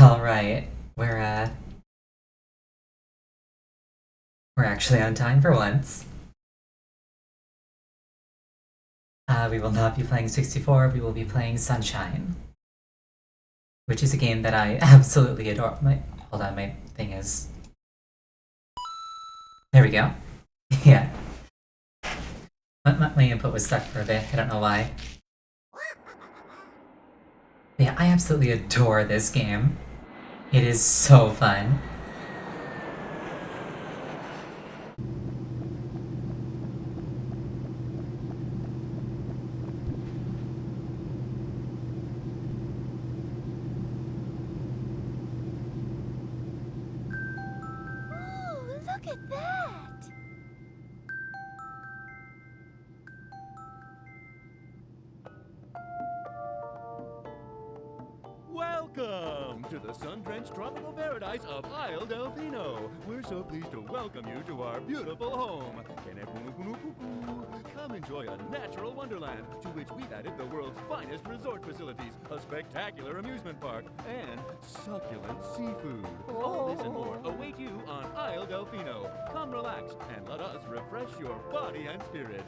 Alright, we're actually on time for once. We will not be playing 64, we will be playing Sunshine. Which is a game that I absolutely adore. Hold on, my thing is... There we go. Yeah. My input was stuck for a bit, I don't know why. Yeah, I absolutely adore this game. It is so fun. Ooh, look at that! Welcome to the sun-drenched tropical paradise of Isle Delfino. We're so pleased to welcome you to our beautiful home. Come enjoy a natural wonderland to which we've added the world's finest resort facilities, a spectacular amusement park, and succulent seafood. All this and more await you on Isle Delfino. Come relax and let us refresh your body and spirit.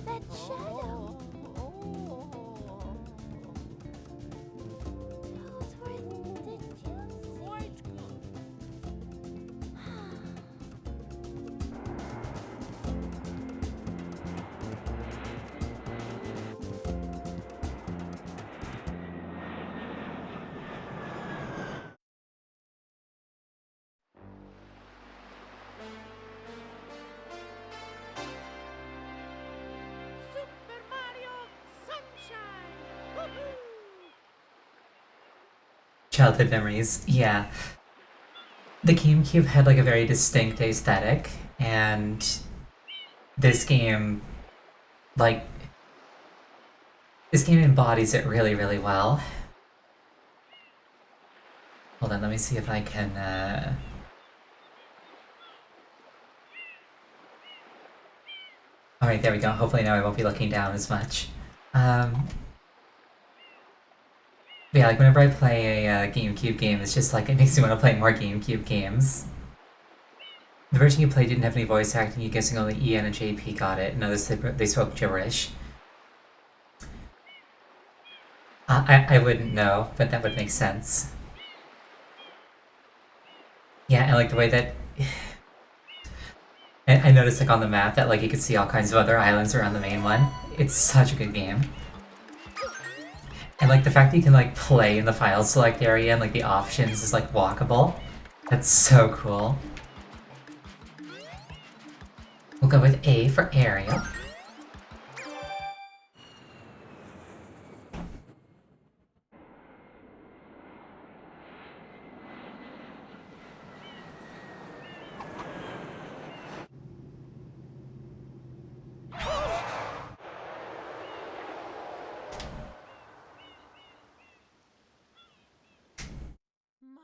That shadow. Those were the juicy. Quite good. Super Mario Sunshine! Woohoo! Childhood memories, yeah. The GameCube had like a very distinct aesthetic, and this game, like, this game embodies it really, really well. Hold on, let me see if I can, Alright, there we go. Hopefully now I won't be looking down as much. But yeah, like whenever I play a GameCube game, it's just like, it makes me want to play more GameCube games. The version you played didn't have any voice acting, you guessing only Ian and JP got it. Notice they spoke gibberish. I wouldn't know, but that would make sense. Yeah, and like the way that... I noticed like on the map that like you could see all kinds of other islands around the main one. It's such a good game. And like the fact that you can like play in the file select area and like the options is like walkable. That's so cool. We'll go with A for Ariel.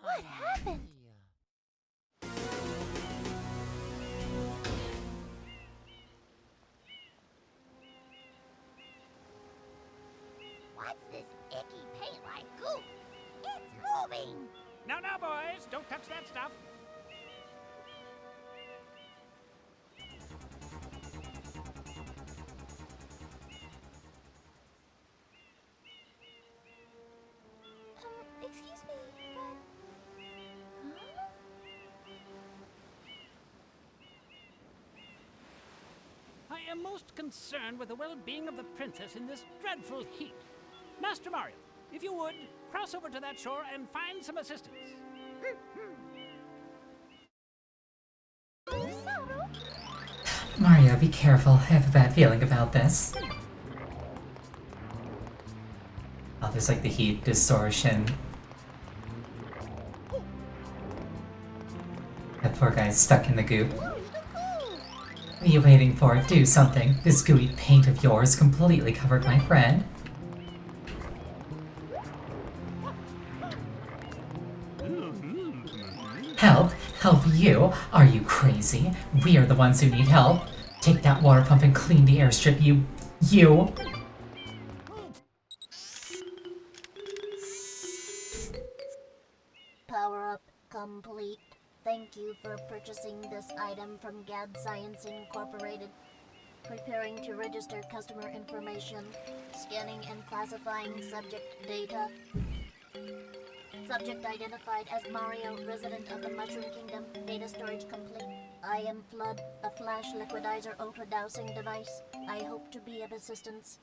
What happened? What's this icky paint like goop? It's moving! Now, now, boys, don't touch that stuff. Excuse me, but... Huh? I am most concerned with the well-being of the princess in this dreadful heat. Master Mario, if you would, cross over to that shore and find some assistance. Mario, be careful. I have a bad feeling about this. Oh, there's like the heat distortion. That poor guy's stuck in the goop. What are you waiting for? Do something. This gooey paint of yours completely covered my friend. Help? Help you? Are you crazy? We are the ones who need help. Take that water pump and clean the airstrip, you! Power up complete. Thank you for purchasing this item from GAD Science Incorporated. Preparing to register customer information. Scanning and classifying subject data. Subject identified as Mario, resident of the Mushroom Kingdom. Data storage complete. I am Flood, a flash liquidizer ultra-dowsing device. I hope to be of assistance.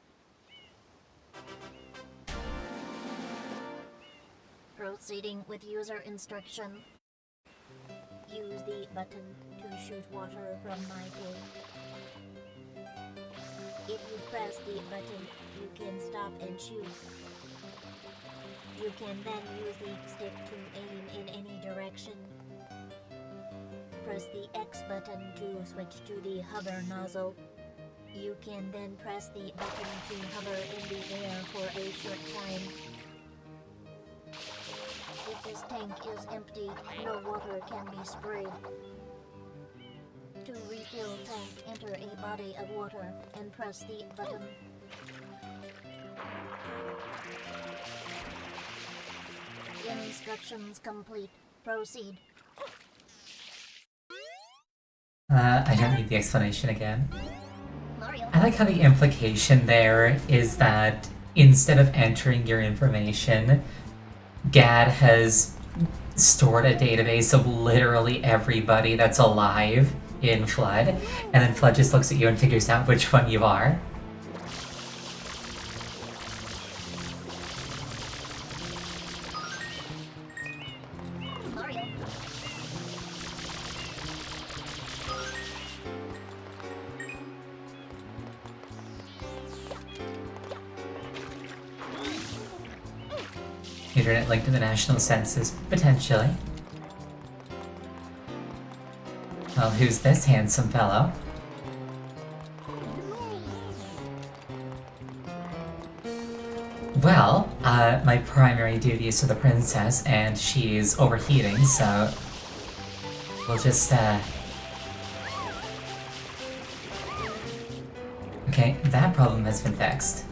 Proceeding with user instruction. Use the button to shoot water from my tank. If you press the button, you can stop and shoot. You can then use the stick to aim in any direction. Press the X button to switch to the hover nozzle. You can then press the button to hover in the air for a short time. If this tank is empty, no water can be sprayed. To refill tank, enter a body of water and press the button. Instructions complete. Proceed. I don't need the explanation again. Mario. I like how the implication there is that instead of entering your information, GAD has stored a database of literally everybody that's alive in Flood, and then Flood just looks at you and figures out which one you are. Mario. Internet linked to the national census, potentially. Well, who's this handsome fellow? Well, my primary duty is to the princess, and she's overheating, so we'll just, Okay, that problem has been fixed.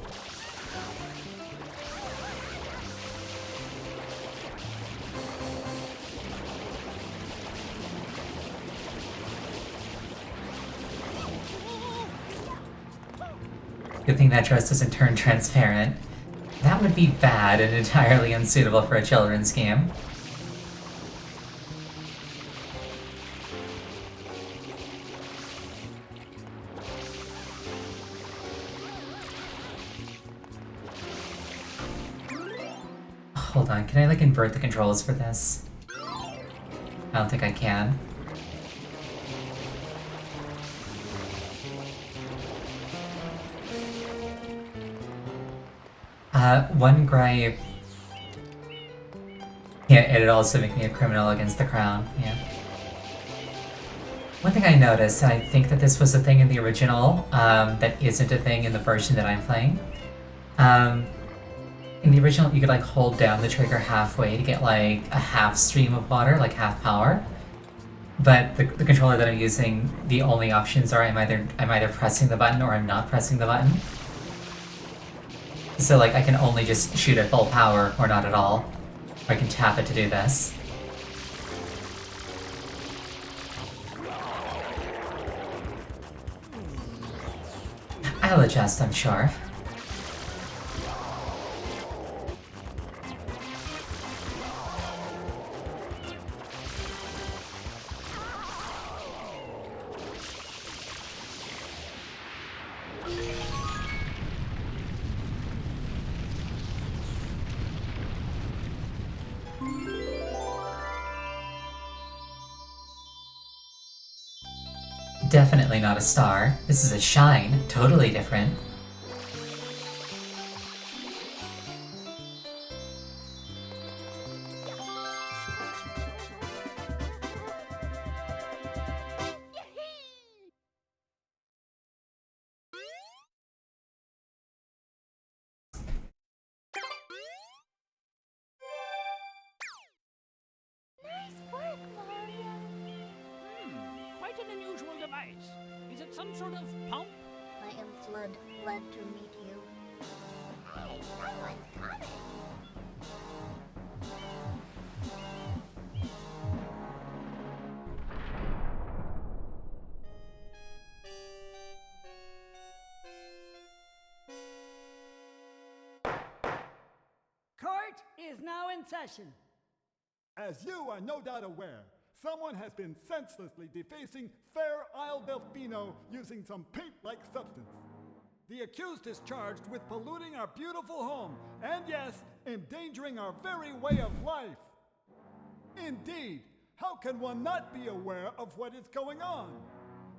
Good thing that dress doesn't turn transparent. That would be bad and entirely unsuitable for a children's game. Hold on, can I like invert the controls for this? I don't think I can. One gripe... Yeah, it'd also make me a criminal against the crown, yeah. One thing I noticed, and I think that this was a thing in the original, that isn't a thing in the version that I'm playing. In the original, you could like hold down the trigger halfway to get like a half stream of water, like half power. But the controller that I'm using, the only options are I'm either pressing the button or I'm not pressing the button. So like I can only just shoot at full power or not at all. Or I can tap it to do this. I'll adjust, I'm sure. Definitely not a star. This is a shine. Totally different. Nice work, Mario. some sort of pump? I am Flood, glad to meet you. Hey, someone's coming! Court is now in session. As you are no doubt aware, someone has been senselessly defacing fair Isle Delfino using some paint-like substance. The accused is charged with polluting our beautiful home, and yes, endangering our very way of life. Indeed, how can one not be aware of what is going on?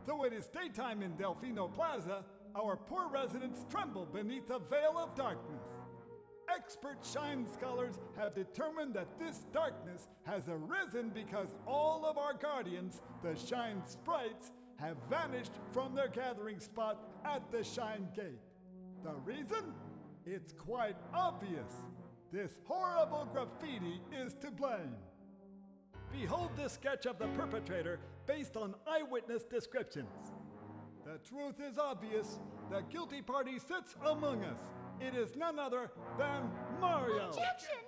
Though it is daytime in Delfino Plaza, our poor residents tremble beneath a veil of darkness. Expert Shine scholars have determined that this darkness has arisen because all of our guardians, the Shine Sprites, have vanished from their gathering spot at the Shine Gate. The reason? It's quite obvious. This horrible graffiti is to blame. Behold this sketch of the perpetrator based on eyewitness descriptions. The truth is obvious. The guilty party sits among us. It is none other than Mario. Objection!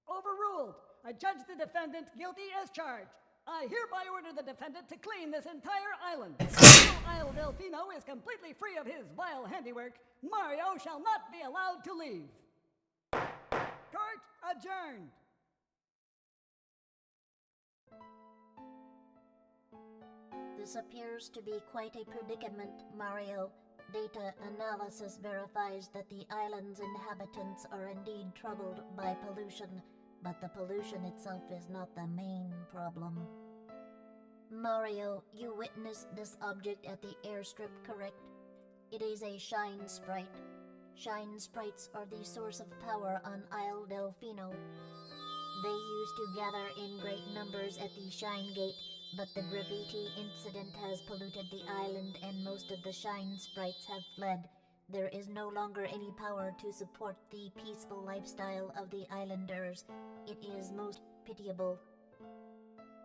Overruled. I judge the defendant guilty as charged. I hereby order the defendant to clean this entire island. Until Isle Delfino is completely free of his vile handiwork, Mario shall not be allowed to leave. Court adjourned. This appears to be quite a predicament, Mario. Data analysis verifies that the island's inhabitants are indeed troubled by pollution, but the pollution itself is not the main problem. Mario, you witnessed this object at the airstrip, correct? It is a Shine Sprite. Shine Sprites are the source of power on Isle Delfino. They used to gather in great numbers at the Shine Gate, but the graffiti incident has polluted the island and most of the Shine Sprites have fled. There is no longer any power to support the peaceful lifestyle of the islanders. It is most pitiable.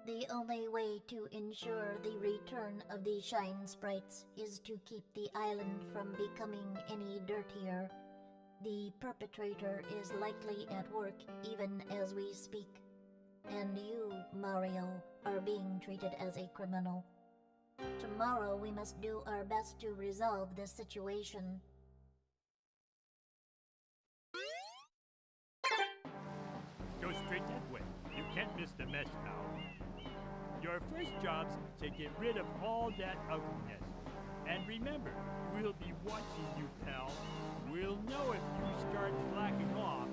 The only way to ensure the return of the Shine Sprites is to keep the island from becoming any dirtier. The perpetrator is likely at work even as we speak. And you, Mario, are being treated as a criminal. Tomorrow we must do our best to resolve this situation. Go straight that way. You can't miss the mess now. Your first job's to get rid of all that ugliness. And remember, we'll be watching you, pal. We'll know if you start slacking off.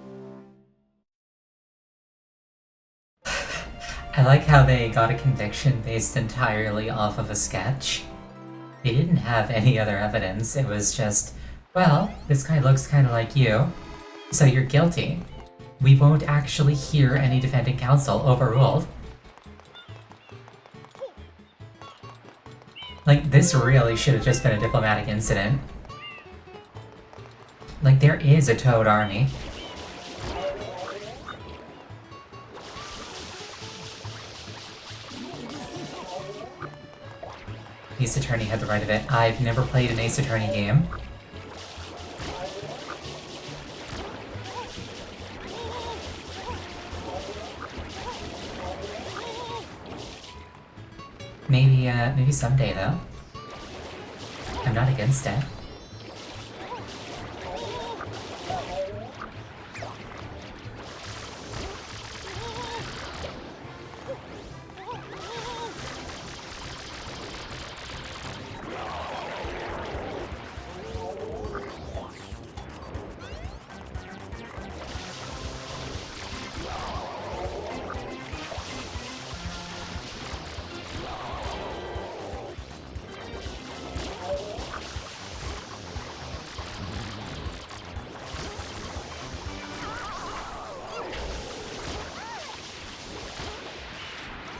I like how they got a conviction based entirely off of a sketch. They didn't have any other evidence, it was just, well, this guy looks kinda like you, so you're guilty. We won't actually hear any defendant counsel overruled. Like, this really should have just been a diplomatic incident. Like, there is a Toad army. Ace Attorney had the right of it. I've never played an Ace Attorney game. Maybe someday though. I'm not against it.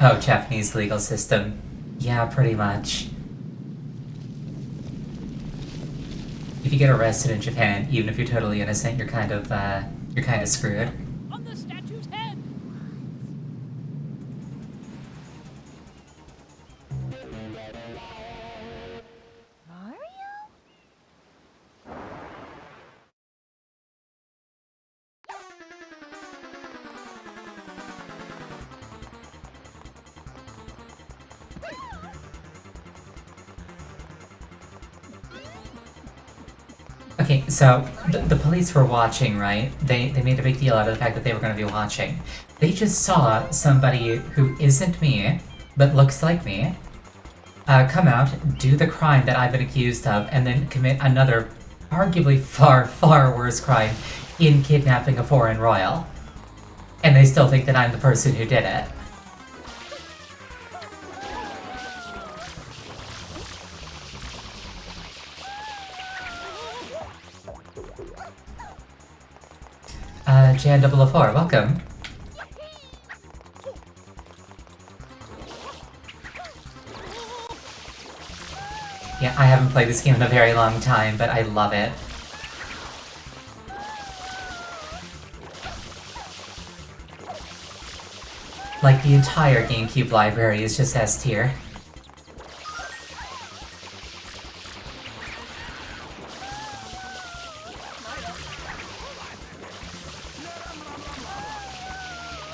Oh, Japanese legal system. Yeah, pretty much. If you get arrested in Japan, even if you're totally innocent, you're kind of screwed. On the statue's head! Okay, so the police were watching, right? They made a big deal out of the fact that they were going to be watching. They just saw somebody who isn't me, but looks like me, come out, do the crime that I've been accused of, and then commit another, arguably far, far worse crime in kidnapping a foreign royal. And they still think that I'm the person who did it. Jan004, welcome. Yeah, I haven't played this game in a very long time, but I love it. Like, the entire GameCube library is just S tier.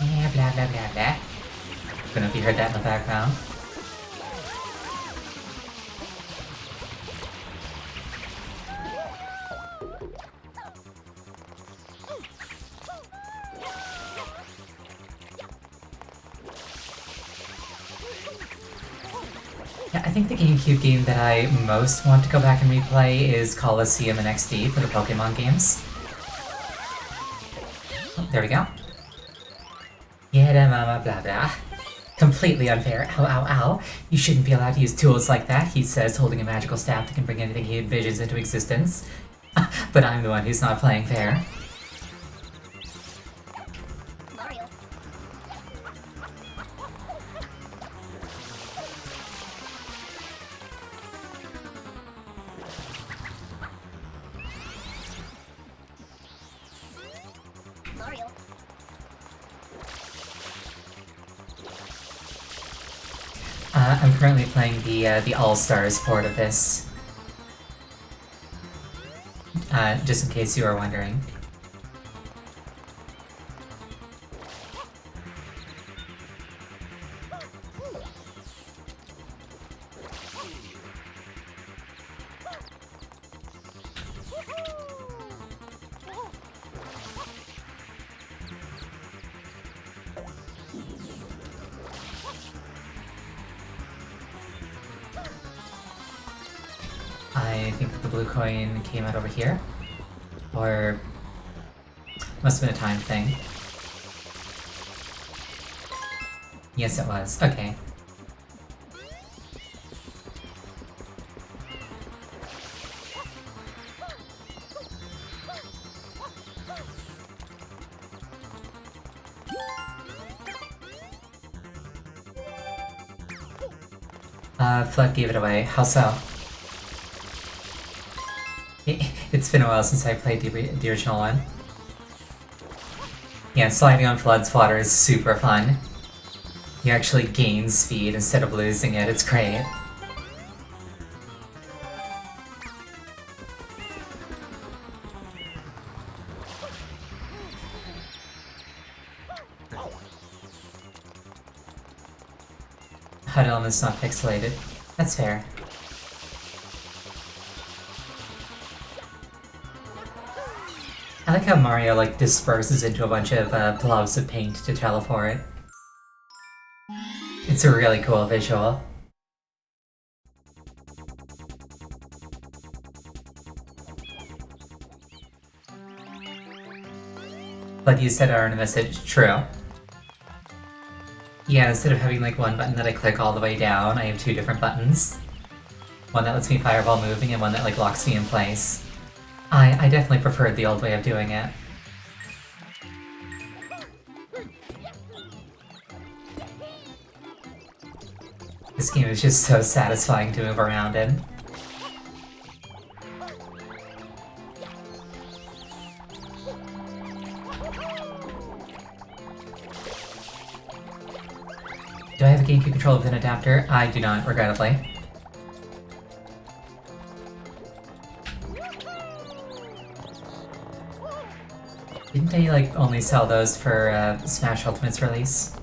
Yeah, blah blah blah blah. Don't know if you heard that in the background. Yeah, I think the GameCube game that I most want to go back and replay is Colosseum and XD for the Pokemon games. Oh, there we go. Yeah, mama, blah blah. Completely unfair. Ow, ow, ow. You shouldn't be allowed to use tools like that, he says, holding a magical staff that can bring anything he envisions into existence. But I'm the one who's not playing fair. Mario. Mario. I'm currently playing the All-Stars port of this. Just in case you were wondering. I think that the blue coin came out over here. Or... must have been a time thing. Yes, it was. Okay. Flood gave it away. How so? It's been a while since I played the original one. Yeah, sliding on Flood's water is super fun. You actually gain speed instead of losing it, it's great. HUD element's not pixelated. That's fair. I like how Mario, like, disperses into a bunch of blobs of paint to teleport. It's a really cool visual. But you said our message, true. Yeah, instead of having like one button that I click all the way down, I have two different buttons. One that lets me fireball moving and one that like locks me in place. I definitely preferred the old way of doing it. This game is just so satisfying to move around in. Do I have a GameCube controller with an adapter? I do not, regrettably. Didn't they, like, only sell those for Smash Ultimate's release?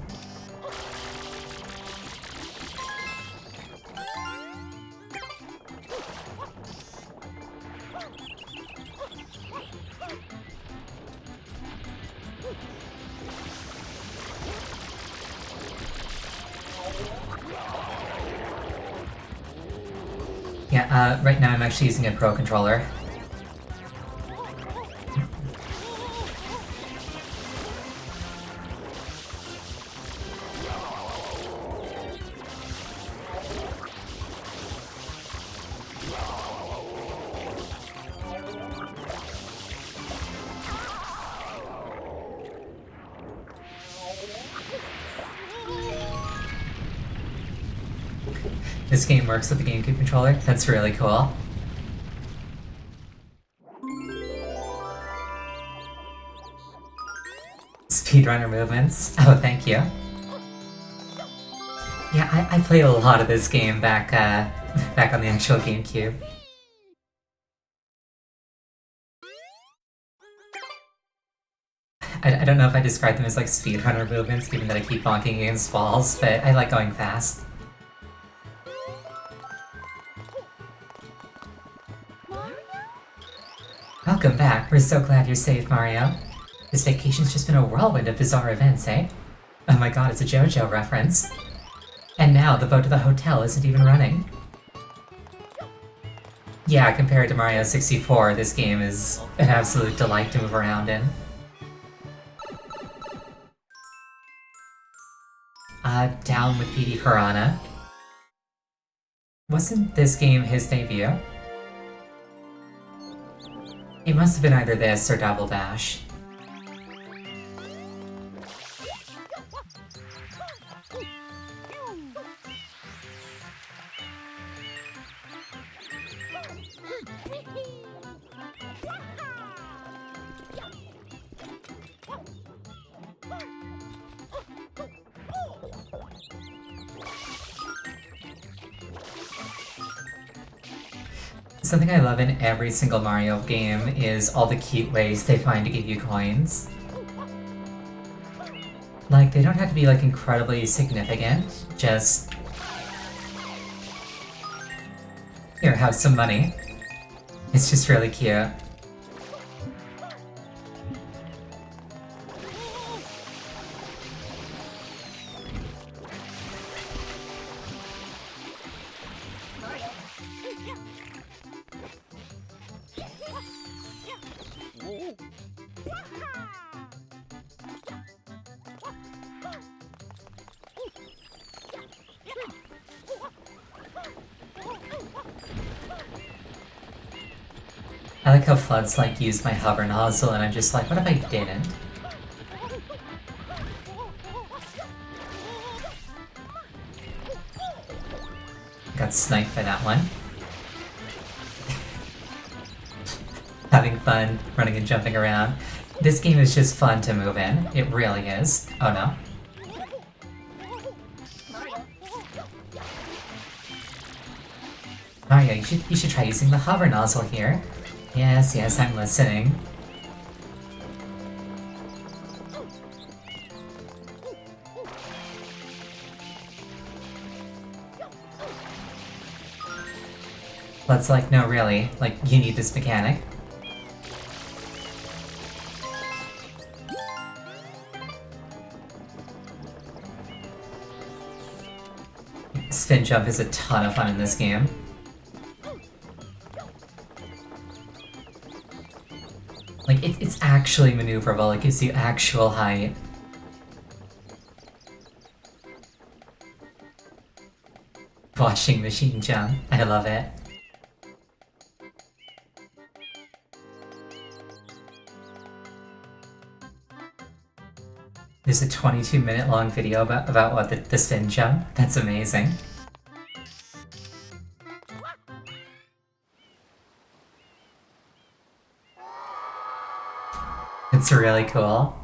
Right now I'm actually using a Pro Controller. This game works with the GameCube controller. That's really cool. Speedrunner movements. Oh, thank you. Yeah, I played a lot of this game back back on the actual GameCube. I don't know if I describe them as like speedrunner movements, given that I keep bonking against walls, but I like going fast. Welcome back. We're so glad you're safe, Mario. This vacation's just been a whirlwind of bizarre events, eh? Oh my god, it's a JoJo reference. And now the boat to the hotel isn't even running. Yeah, compared to Mario 64, this game is an absolute delight to move around in. Down with Petey Piranha. Wasn't this game his debut? It must have been either this or Double Dash. Something I love in every single Mario game is all the cute ways they find to give you coins. Like, they don't have to be like incredibly significant, just... here, have some money. It's just really cute. I like how Flood's like used my hover nozzle and I'm just like, what if I didn't? Got sniped by that one. Having fun, running and jumping around. This game is just fun to move in. It really is. Oh no. Mario, you should try using the hover nozzle here. Yes, yes, I'm listening. Let's like, no really, like, you need this mechanic. Spin jump is a ton of fun in this game. Like, it's actually maneuverable, it gives you actual height. Washing machine jump, I love it. There's a 22-minute long video about what the spin jump. That's amazing. It's really cool.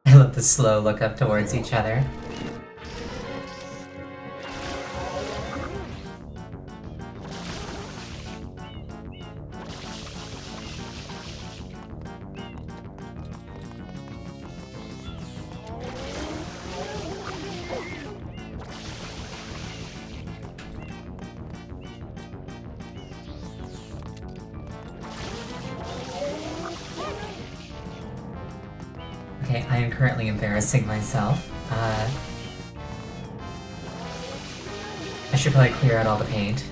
I love the slow look up towards each other. Okay, I am currently embarrassing myself. I should probably clear out all the paint.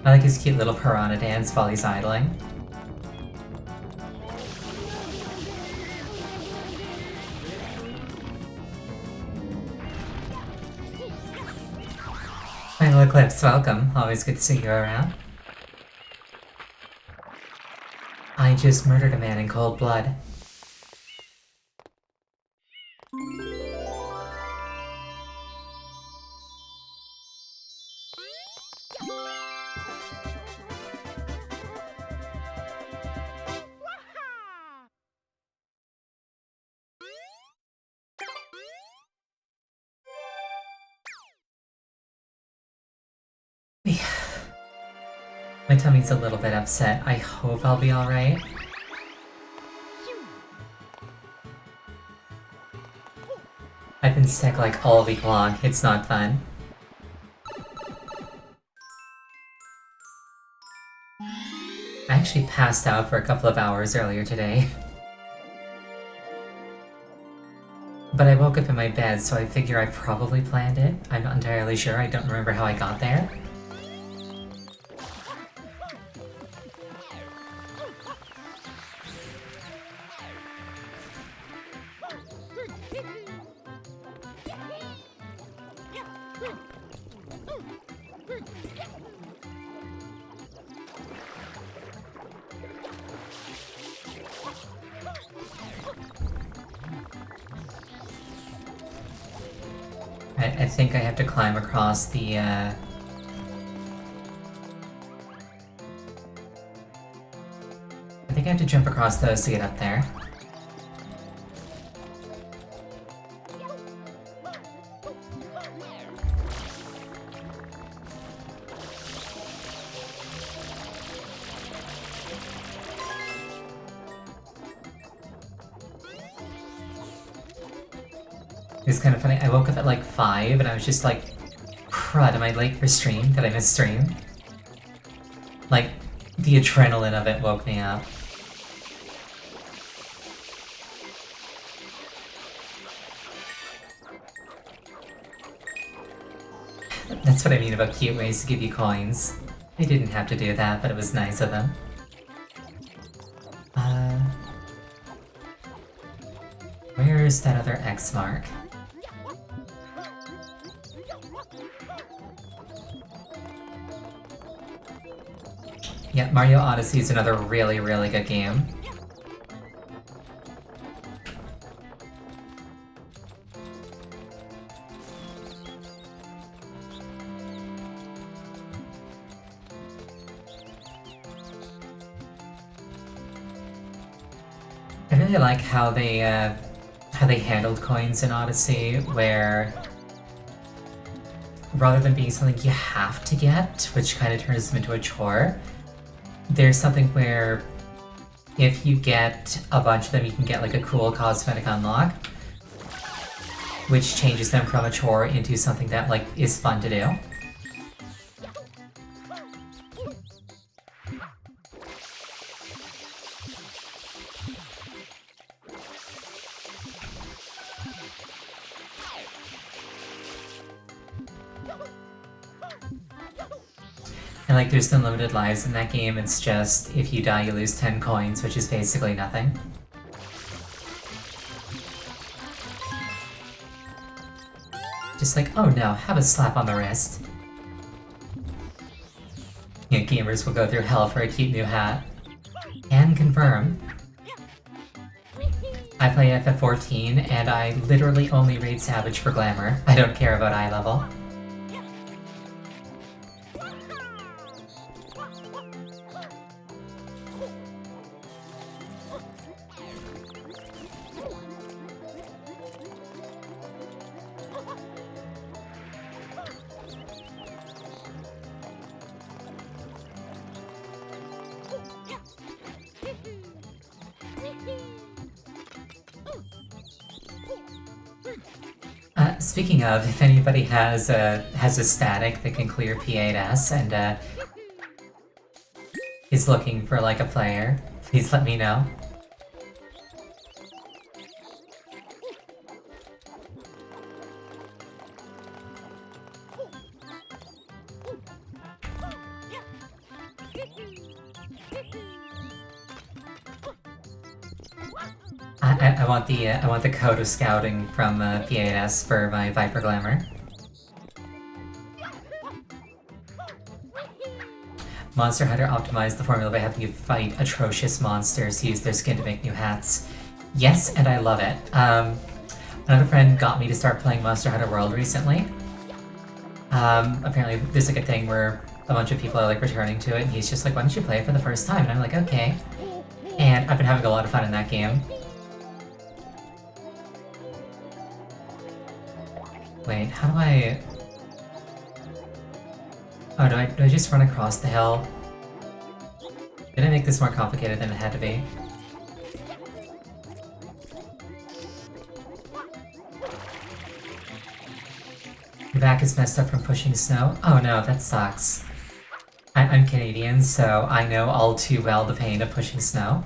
I like his cute little piranha dance while he's idling. Final Eclipse, welcome. Always good to see you around. I just murdered a man in cold blood. My tummy's a little bit upset. I hope I'll be alright. I've been sick like all week long. It's not fun. I actually passed out for a couple of hours earlier today. But I woke up in my bed, so I figure I probably planned it. I'm not entirely sure. I don't remember how I got there. I think I have to climb across the, I think I have to jump across those to get up there. It was kind of funny. I woke up at like 5 and I was just like, crud, am I late for stream? Did I miss stream? Like, the adrenaline of it woke me up. That's what I mean about cute ways to give you coins. They didn't have to do that, but it was nice of them. Where's that other X mark? Yeah, Mario Odyssey is another really, really good game. I really like how they handled coins in Odyssey, where rather than being something you have to get, which kind of turns them into a chore, there's something where if you get a bunch of them, you can get like a cool cosmetic unlock, which changes them from a chore into something that like is fun to do. And like there's unlimited lives in that game, it's just if you die you lose 10 coins, which is basically nothing. Just like, oh no, have a slap on the wrist. Yeah, gamers will go through hell for a cute new hat. Can confirm. I play FF14 and I literally only raid Savage for glamour. I don't care about eye level. Speaking of, if anybody has a static that can clear P8S and is looking for like a player, please let me know. I want the code of scouting from P8S for my Viper Glamour. Monster Hunter optimized the formula by having you fight atrocious monsters to use their skin to make new hats. Yes, and I love it. Another friend got me to start playing Monster Hunter World recently. Apparently there's like a thing where a bunch of people are like returning to it, and he's just like, why don't you play it for the first time? And I'm like, okay. And I've been having a lot of fun in that game. Wait, how do I... Oh, do I just run across the hill? Did I make this more complicated than it had to be? Your back is messed up from pushing snow? Oh no, that sucks. I'm Canadian, so I know all too well the pain of pushing snow.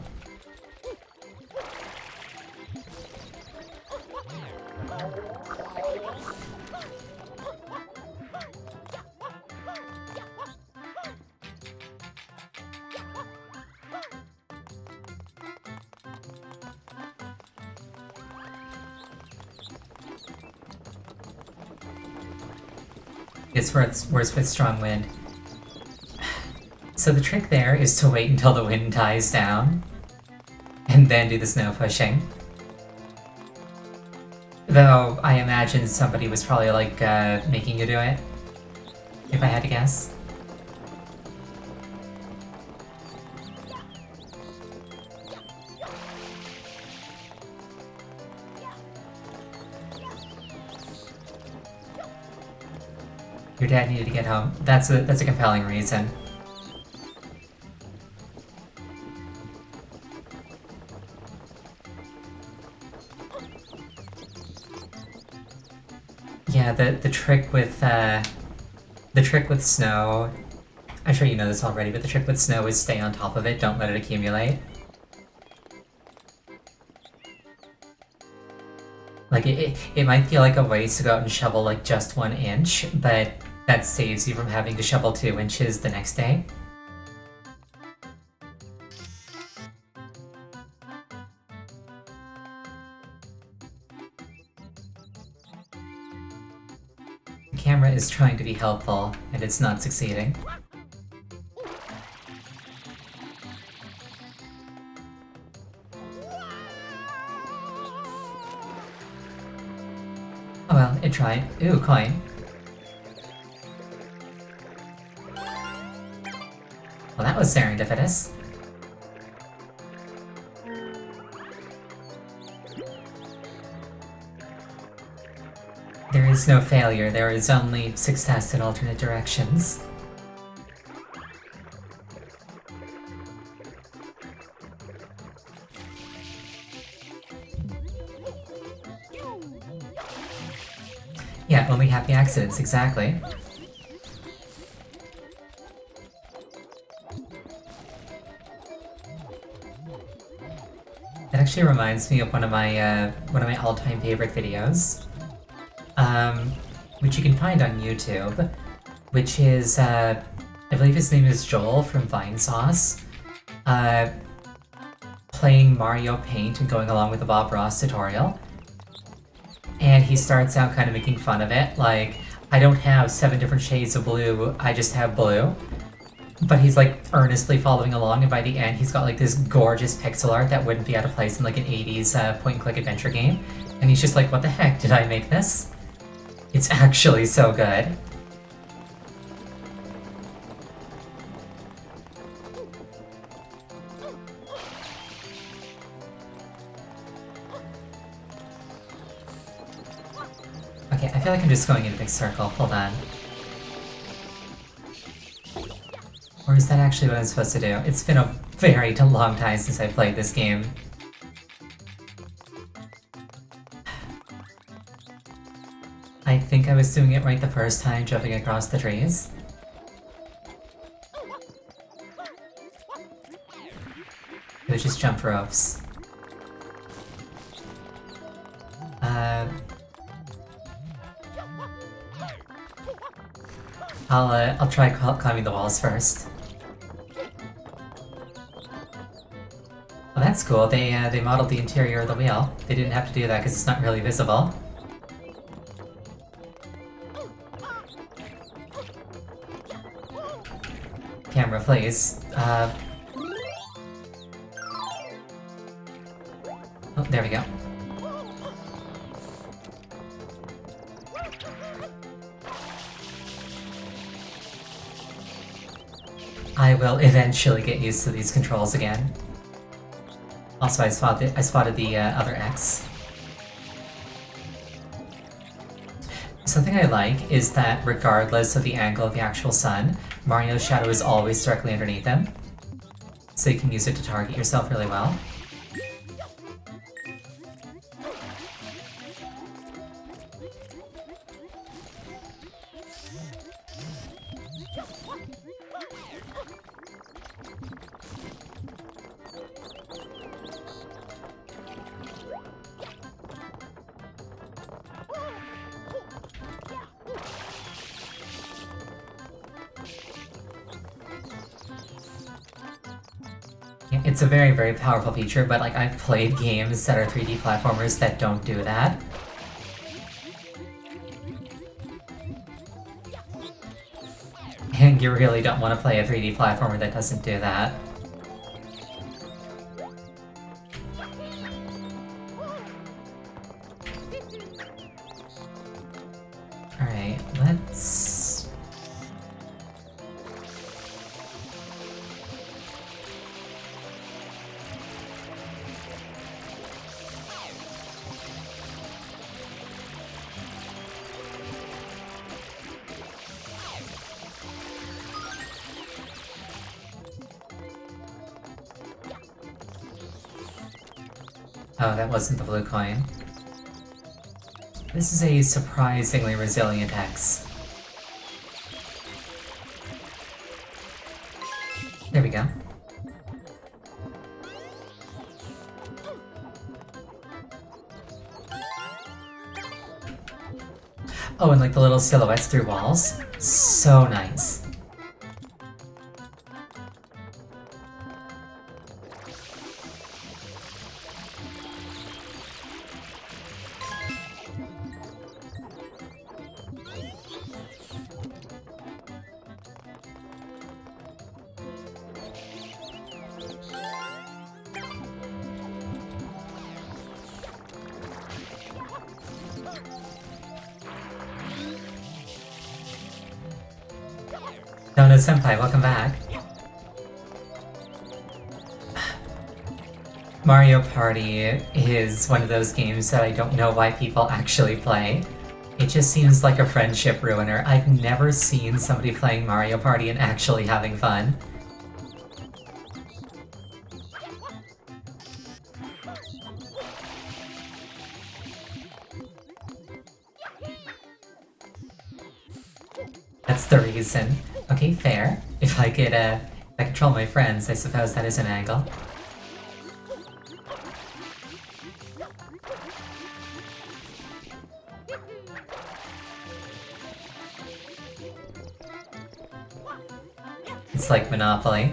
It's worse with strong wind. So the trick there is to wait until the wind dies down, and then do the snow pushing. Though, I imagine somebody was probably like, making you do it, if I had to guess. Your dad needed to get home. That's a compelling reason. Yeah, the trick with snow, I'm sure you know this already, but the trick with snow is stay on top of it, don't let it accumulate. Like, it might feel like a waste to go out and shovel like just 1 inch, but that saves you from having to shovel 2 inches the next day. The camera is trying to be helpful, and it's not succeeding. Oh well, it tried. Ooh, coin. Well, that was serendipitous. There is no failure, there is only success in alternate directions. Yeah, only happy accidents, exactly. That actually reminds me of one of my all-time favorite videos, which you can find on YouTube, which is I believe his name is Joel from Vinesauce, playing Mario Paint and going along with the Bob Ross tutorial. And he starts out kind of making fun of it, like, I don't have 7 different shades of blue, I just have blue. But he's like earnestly following along, and by the end he's got like this gorgeous pixel art that wouldn't be out of place in like an 80s point-and-click adventure game. And he's just like, what the heck, did I make this? It's actually so good. Okay, I feel like I'm just going in a big circle. Hold on. Or is that actually what I'm supposed to do? It's been a very long time since I played this game. I was doing it right the first time, jumping across the trees. It was just jump ropes. I'll try climbing the walls first. Well, that's cool. They modeled the interior of the wheel. They didn't have to do that because it's not really visible. Camera, please. Oh, there we go. I will eventually get used to these controls again. Also, I spotted the other X. Something I like is that regardless of the angle of the actual sun, Mario's shadow is always directly underneath him. So you can use it to target yourself really well. It's a very, very powerful feature, but like I've played games that are 3D platformers that don't do that. And you really don't want to play a 3D platformer that doesn't do that. Alright, let's... Oh, that wasn't the blue coin. This is a surprisingly resilient X. There we go. Oh, and like the little silhouettes through walls. So nice. Donut Senpai, welcome back. Mario Party is one of those games that I don't know why people actually play. It just seems like a friendship ruiner. I've never seen somebody playing Mario Party and actually having fun. That's the reason. Okay, fair. If I control my friends, I suppose that is an angle. It's like Monopoly.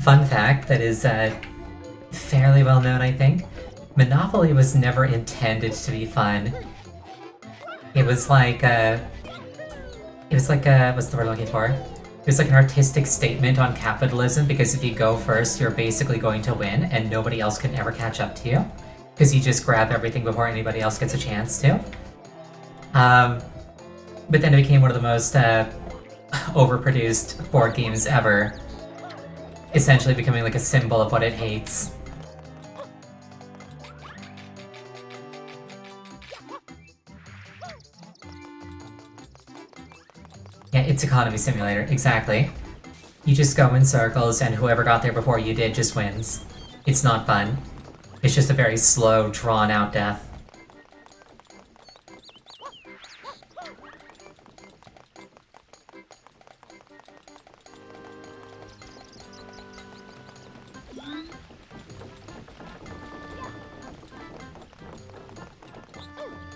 Fun fact that is fairly well known, I think. Monopoly was never intended to be fun. It was like what's the word I'm looking for? It was like an artistic statement on capitalism, because if you go first, you're basically going to win, and nobody else can ever catch up to you, because you just grab everything before anybody else gets a chance to. But then it became one of the most overproduced board games ever, essentially becoming like a symbol of what it hates. Yeah, it's Economy Simulator, exactly. You just go in circles, and whoever got there before you did just wins. It's not fun. It's just a very slow, drawn-out death.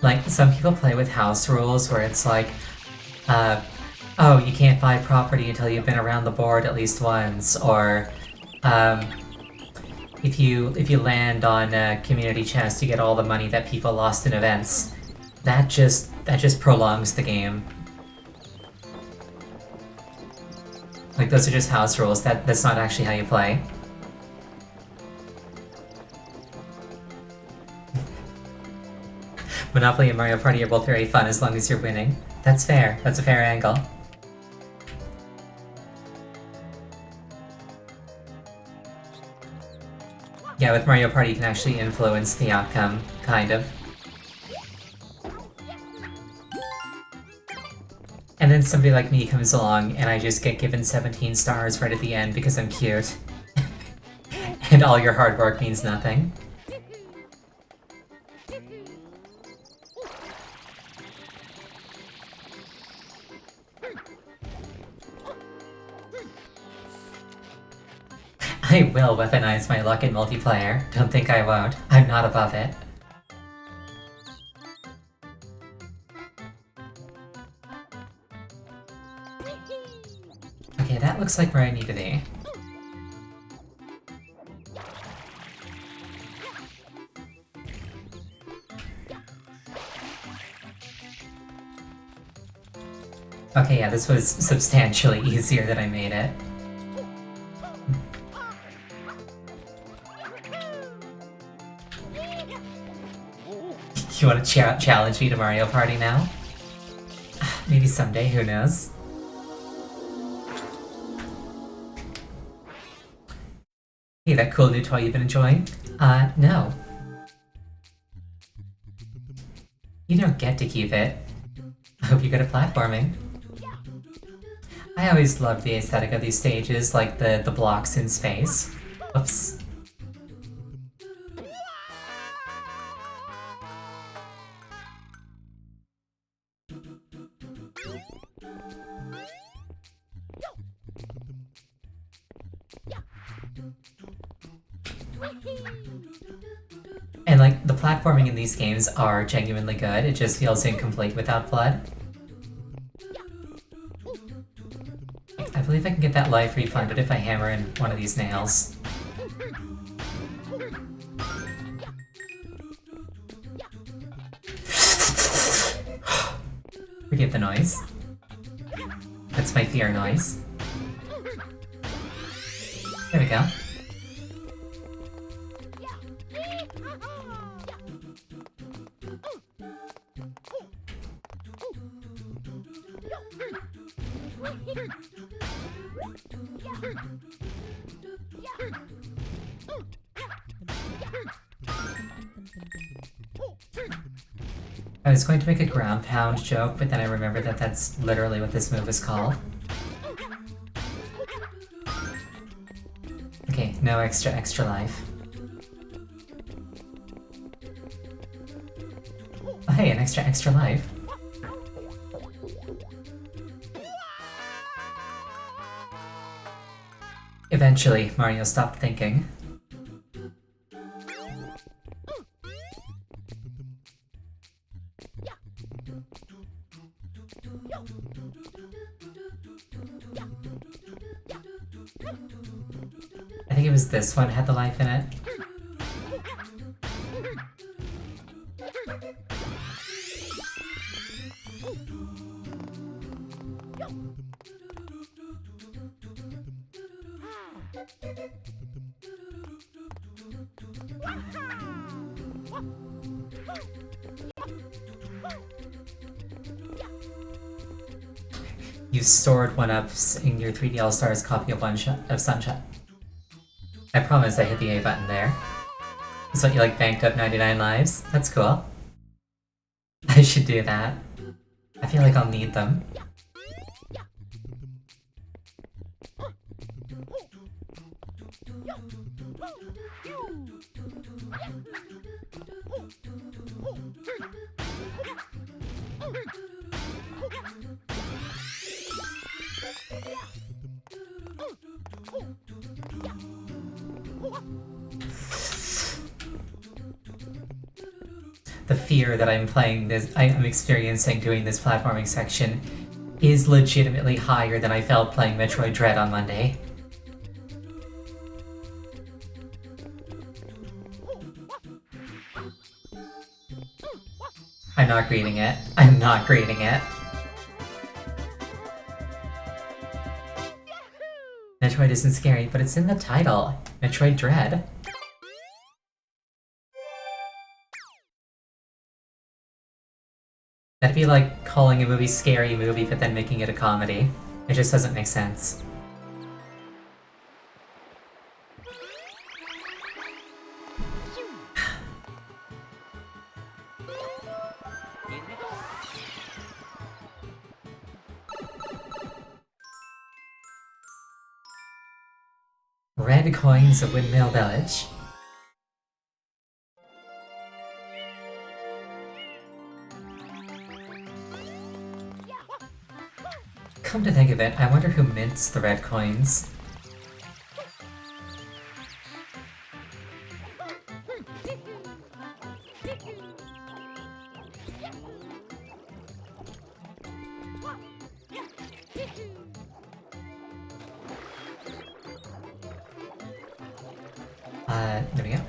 Like, some people play with house rules where it's like, oh, you can't buy property until you've been around the board at least once, or, if you land on a community chest, you get all the money that people lost in events. That just prolongs the game. Like, those are just house rules. That's not actually how you play. Monopoly and Mario Party are both very fun as long as you're winning. That's fair. That's a fair angle. Yeah, with Mario Party you can actually influence the outcome, kind of. And then somebody like me comes along and I just get given 17 stars right at the end because I'm cute. And all your hard work means nothing. I will weaponize my luck in multiplayer. Don't think I won't. I'm not above it. Okay, that looks like where I need to be. Okay, yeah, this was substantially easier than I made it. You want to challenge me to Mario Party now? Maybe someday, who knows? Hey, that cool new toy you've been enjoying? No. You don't get to keep it. I hope you're good at platforming. I always love the aesthetic of these stages, like the blocks in space. Oops. And like, the platforming in these games are genuinely good, it just feels incomplete without FLUDD. I believe I can get that life refunded if I hammer in one of these nails. Forgive the noise. That's my fear noise. There we go. I was going to make a ground pound joke, but then I remembered that that's literally what this move is called. Okay, no extra life. Oh hey, an extra life. Eventually, Mario stopped thinking. I think it was this one had the life in it. You stored 1-ups in your 3D All-Stars copy of Sunshine. I promise I hit the A button there. So you like banked up 99 lives? That's cool. I should do that. I feel like I'll need them. The fear that I'm experiencing doing this platforming section is legitimately higher than I felt playing Metroid Dread on Monday. I'm not grading it. I'm not grading it. Metroid isn't scary, but it's in the title. Metroid Dread. That'd be like calling a movie Scary Movie but then making it a comedy. It just doesn't make sense. Red coins of Windmill Village. Come to think of it, I wonder who mints the red coins. There we go.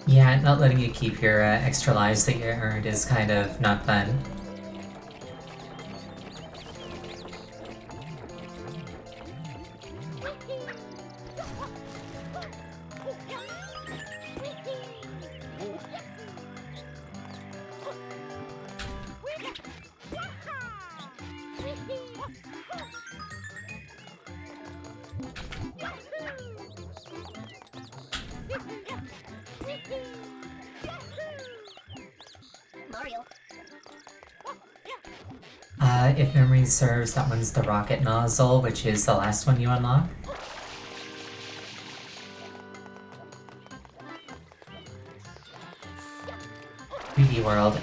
Yeah, not letting you keep your extra lives that you earned is kind of not fun. Mario. If memory serves, that one's the rocket nozzle, which is the last one you unlock. "3D World."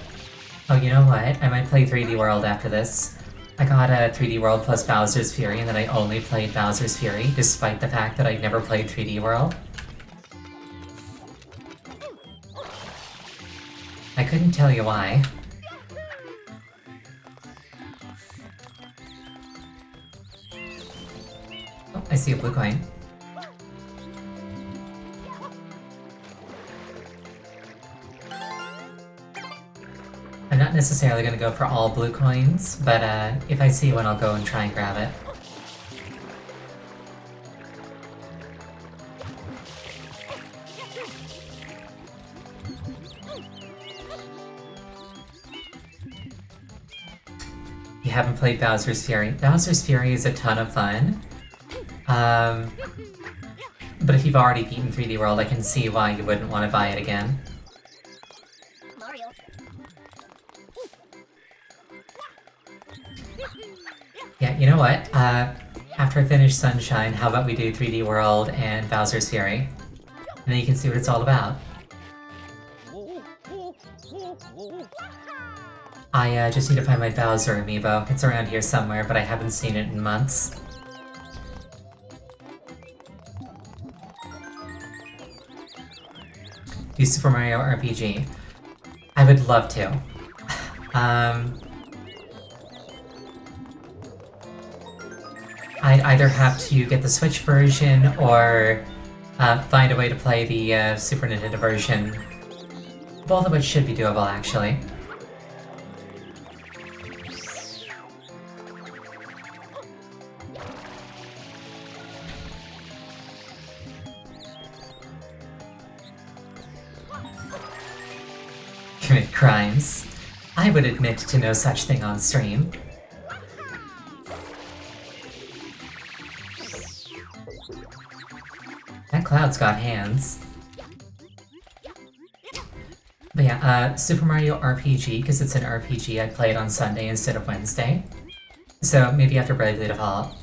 Oh, you know what? I might play 3D World after this. I got a 3D World plus Bowser's Fury, and then I only played Bowser's Fury, despite the fact that I'd never played 3D World. I couldn't tell you why. Oh, I see a blue coin. I'm not necessarily going to go for all blue coins, but if I see one, I'll go and try and grab it. You haven't played Bowser's Fury. Bowser's Fury is a ton of fun. But if you've already beaten 3D World, I can see why you wouldn't want to buy it again. Mario. Yeah, you know what? After I finish Sunshine, how about we do 3D World and Bowser's Fury? And then you can see what it's all about. I just need to find my Bowser amiibo. It's around here somewhere, but I haven't seen it in months. Do Super Mario RPG. I would love to. I'd either have to get the Switch version or find a way to play the Super Nintendo version. Both of which should be doable, actually. Commit crimes. I would admit to no such thing on stream. That cloud's got hands. But yeah, Super Mario RPG, because it's an RPG, I'd play it on Sunday instead of Wednesday. So maybe after Bravely Default.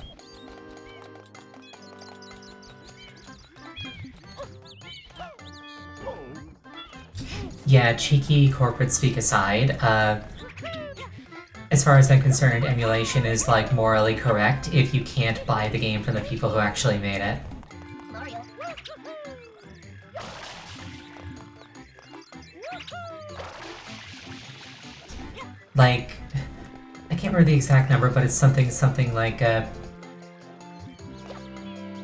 Yeah, cheeky corporate speak aside, as far as I'm concerned, emulation is like morally correct if you can't buy the game from the people who actually made it. like, I can't remember the exact number, but it's something like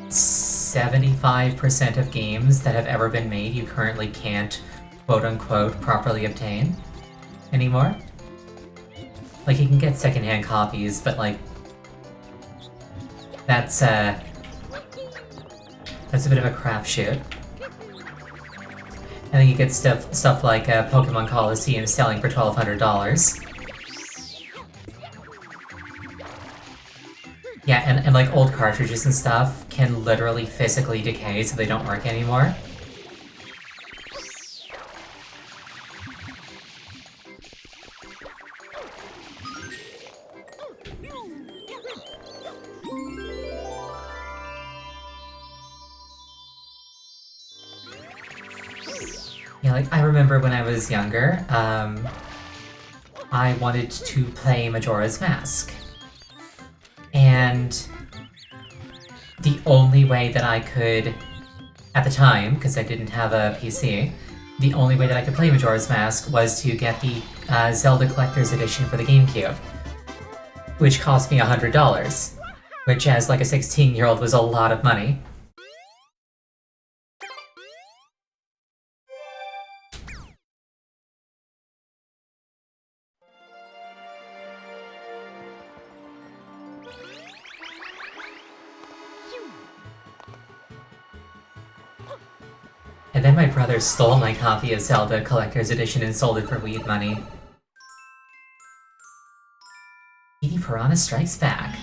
75% of games that have ever been made you currently can't quote-unquote properly obtain anymore. Like, you can get secondhand copies, but like, that's a bit of a crapshoot. And then you get stuff like Pokemon Coliseum selling for $1,200. Yeah, and like old cartridges and stuff can literally physically decay so they don't work anymore. Yeah, like, I remember when I was younger, I wanted to play Majora's Mask. And the only way that I could, at the time, because I didn't have a PC, the only way that I could play Majora's Mask was to get the Zelda Collector's Edition for the GameCube, which cost me $100, which as like a 16-year-old was a lot of money. And then my brother stole my copy of Zelda Collector's Edition and sold it for weed money. Petey Piranha Strikes Back.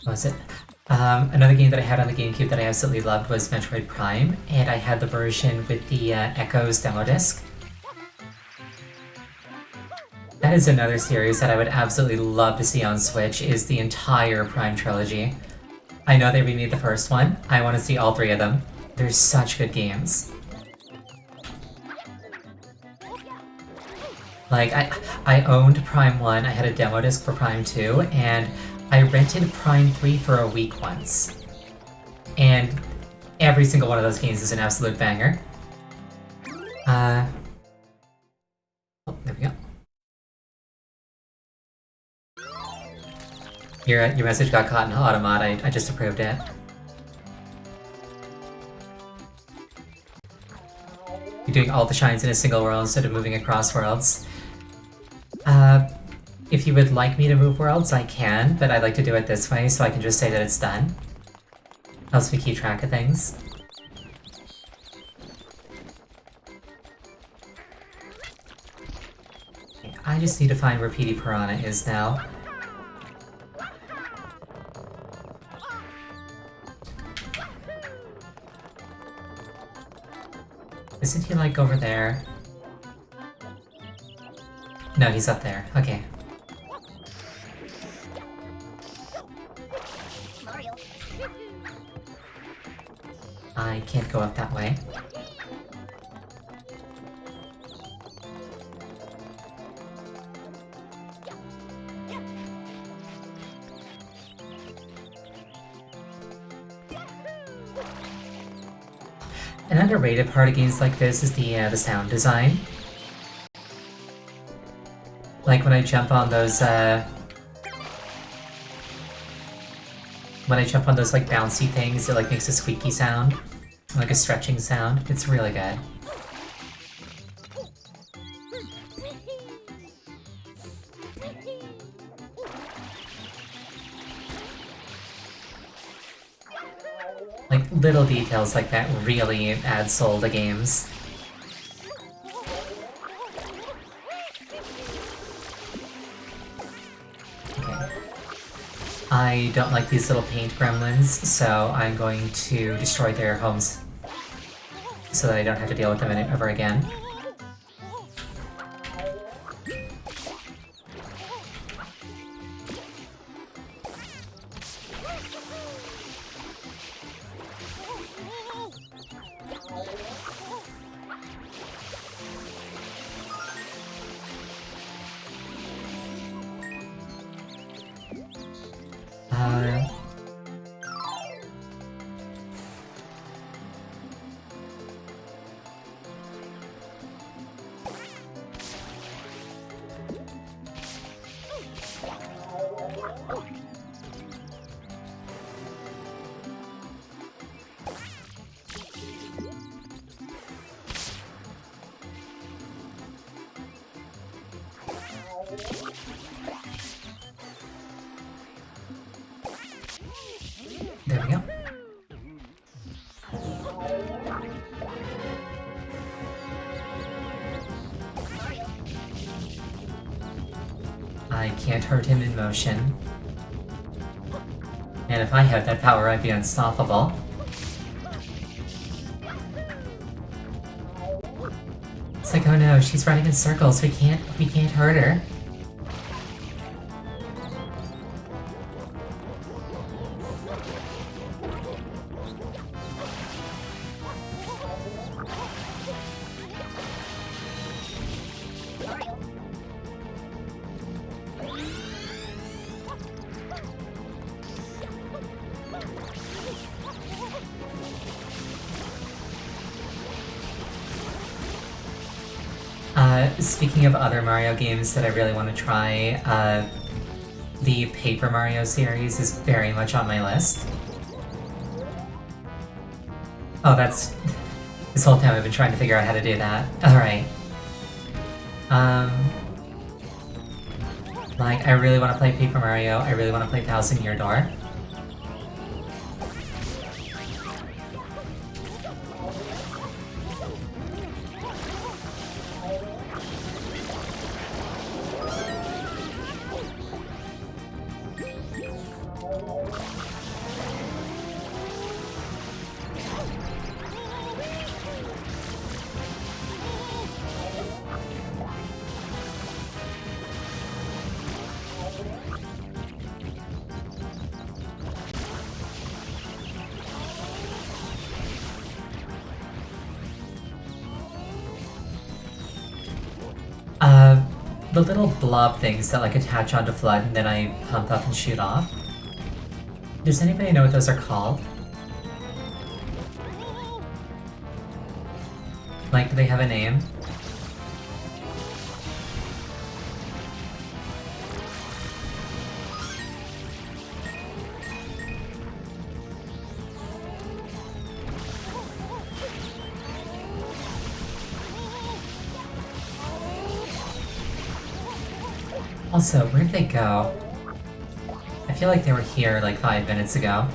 What was it? Another game that I had on the GameCube that I absolutely loved was Metroid Prime, and I had the version with the Echoes demo disc. That is another series that I would absolutely love to see on Switch, is the entire Prime trilogy. I know they remade the first one, I want to see all three of them. They're such good games. Like, I owned Prime 1, I had a demo disc for Prime 2, and I rented Prime 3 for a week once. And every single one of those games is an absolute banger. Oh, there we go. Your message got caught in Automat, I just approved it. You're doing all the shines in a single world instead of moving across worlds. If you would like me to move worlds, I can, but I like to do it this way so I can just say that it's done. Helps me keep track of things. I just need to find where Petey Piranha is now. Isn't he like over there? No, he's up there. Okay. Mario. I can't go up that way. An underrated part of games like this is the sound design. Like when I jump on those like bouncy things, it like makes a squeaky sound, like a stretching sound. It's really good. Like little details like that really add soul to games. I don't like these little paint gremlins, so I'm going to destroy their homes so that I don't have to deal with them ever again. There we go. I can't hurt him in motion. And if I had that power, I'd be unstoppable. It's like, oh no, she's running in circles. We can't hurt her. Speaking of other Mario games that I really want to try, the Paper Mario series is very much on my list. Oh, that's... This whole time I've been trying to figure out how to do that. Alright. Like, I really want to play Paper Mario, I really want to play Thousand Year Door. The little blob things that like attach onto FLUDD and then I pump up and shoot off. Does anybody know what those are called? Like, do they have a name? Also, where'd they go? I feel like they were here like 5 minutes ago.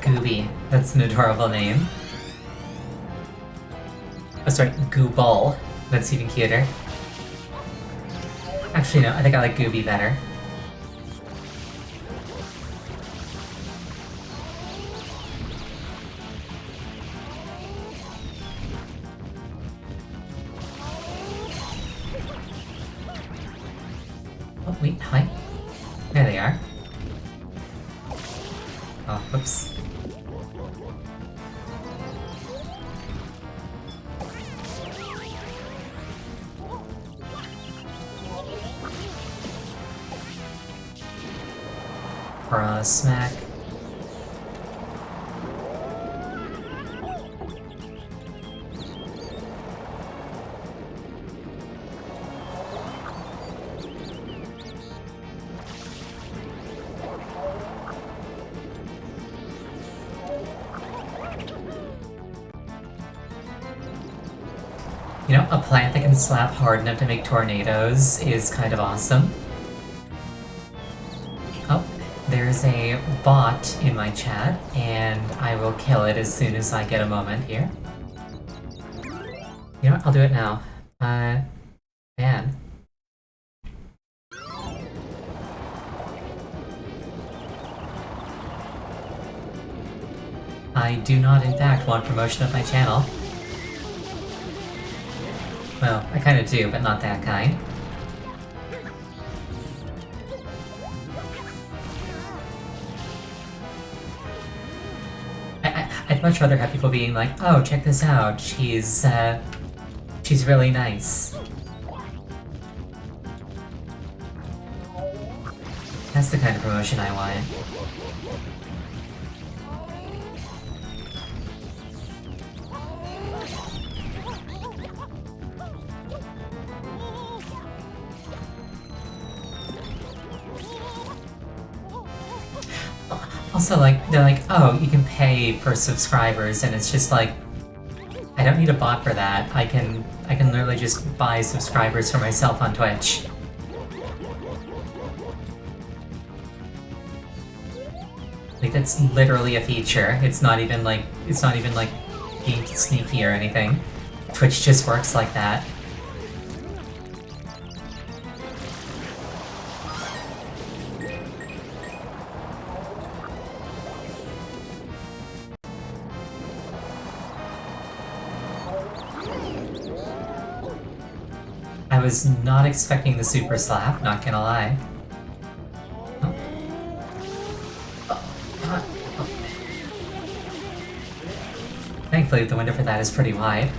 Gooby. That's an adorable name. Oh, sorry, Gooball. That's even cuter. Actually, no, I think I like Gooby better. Oh, wait, hi. There they are. Oh, whoops. Smack. You know, a plant that can slap hard enough to make tornadoes is kind of awesome. Oh, there's a bot in my chat, and I will kill it as soon as I get a moment here. You know what? I'll do it now. Man. I do not, in fact, want promotion of my channel. Well, I kind of do, but not that kind. I'd much rather have people being like, oh, check this out, she's really nice. That's the kind of promotion I want. Also, like, they're like, oh, you can pay per subscribers, and it's just like, I don't need a bot for that. I can literally just buy subscribers for myself on Twitch. Like, that's literally a feature. It's not even like being sneaky or anything. Twitch just works like that. I was not expecting the super slap, not gonna lie. Oh. Oh. Thankfully, the window for that is pretty wide.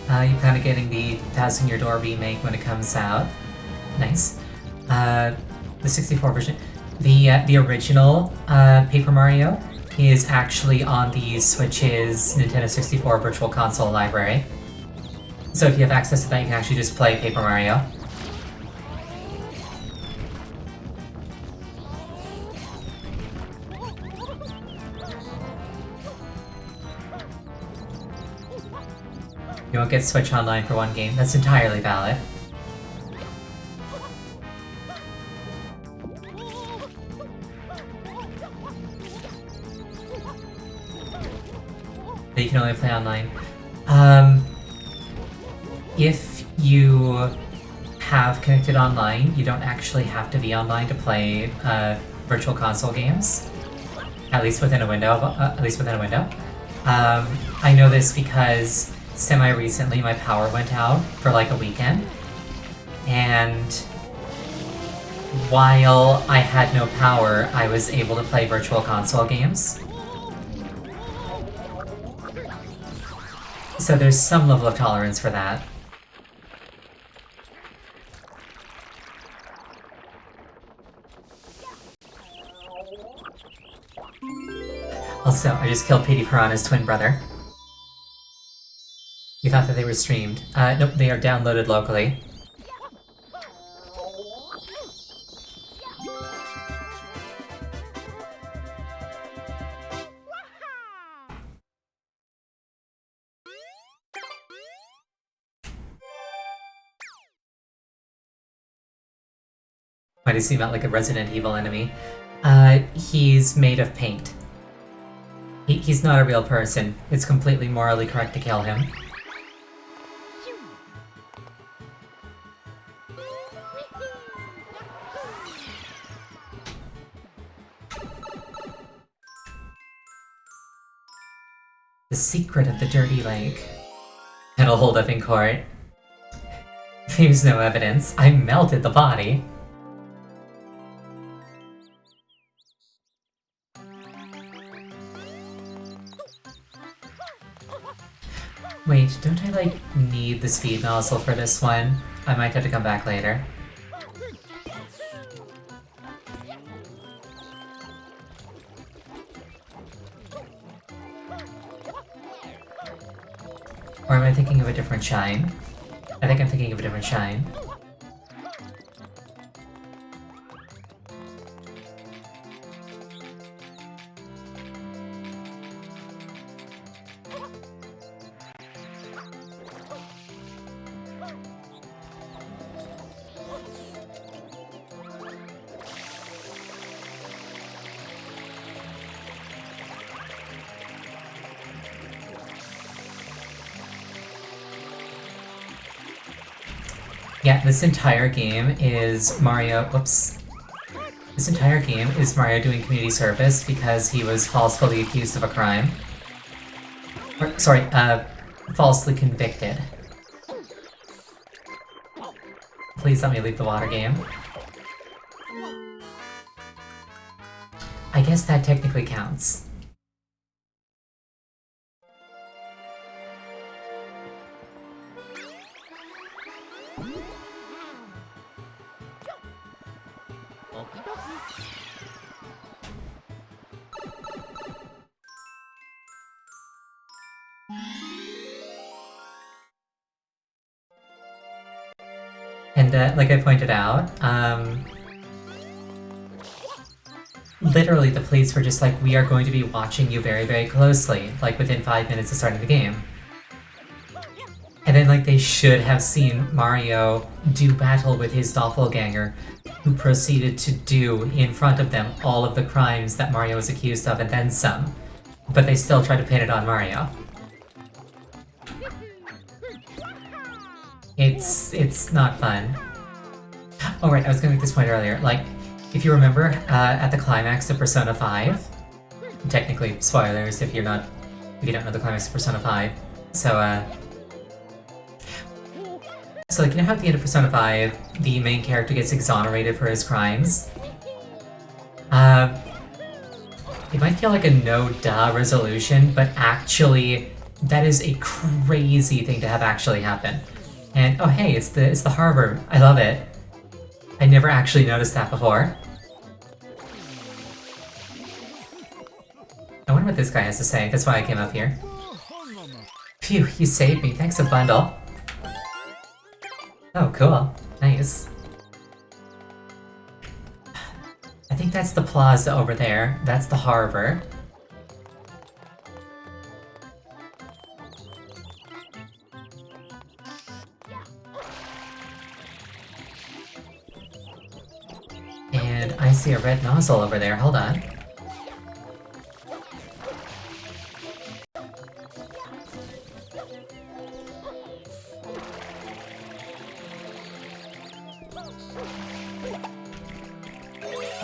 You're kind of getting the Thousand Year Door remake when it comes out. Nice. The 64 version. The original Paper Mario is actually on the Switch's Nintendo 64 Virtual Console library. So if you have access to that, you can actually just play Paper Mario. You won't get Switch Online for one game. That's entirely valid. That you can only play online. If you have connected online, you don't actually have to be online to play Virtual Console games. At least within a window. I know this because semi-recently my power went out for like a weekend, and while I had no power, I was able to play Virtual Console games. So there's some level of tolerance for that. Also, I just killed Petey Piranha's twin brother. You thought that they were streamed. Nope, they are downloaded locally. Why does he seem like a Resident Evil enemy? He's made of paint. He's not a real person. It's completely morally correct to kill him. The secret of the dirty lake. It'll hold up in court. There's no evidence. I melted the body. Wait, don't I, like, need the speed nozzle for this one? I might have to come back later. Or am I thinking of a different shine? I think I'm thinking of a different shine. Yeah, this entire game is Mario... Whoops. This entire game is Mario doing community service because he was falsely accused of a crime. Or, sorry, falsely convicted. Please let me leave the water game. I guess that technically counts. Okie dokie. And like I pointed out, literally the police were just like, we are going to be watching you very, very closely, like within 5 minutes of starting the game. And then like they should have seen Mario do battle with his doppelganger, who proceeded to do in front of them all of the crimes that Mario was accused of and then some. But they still try to pin it on Mario. It's not fun. Oh right, I was gonna make this point earlier. Like, if you remember, at the climax of Persona 5, technically spoilers if you don't know the climax of Persona 5. So like, you know how at the end of Persona 5, the main character gets exonerated for his crimes? It might feel like a no-duh resolution, but actually, that is a crazy thing to have actually happen. And oh hey, it's the harbor. I love it. I never actually noticed that before. I wonder what this guy has to say. That's why I came up here. Phew, you saved me. Thanks a bundle. Oh, cool. Nice. I think that's the plaza over there. That's the harbor. And I see a red nozzle over there. Hold on.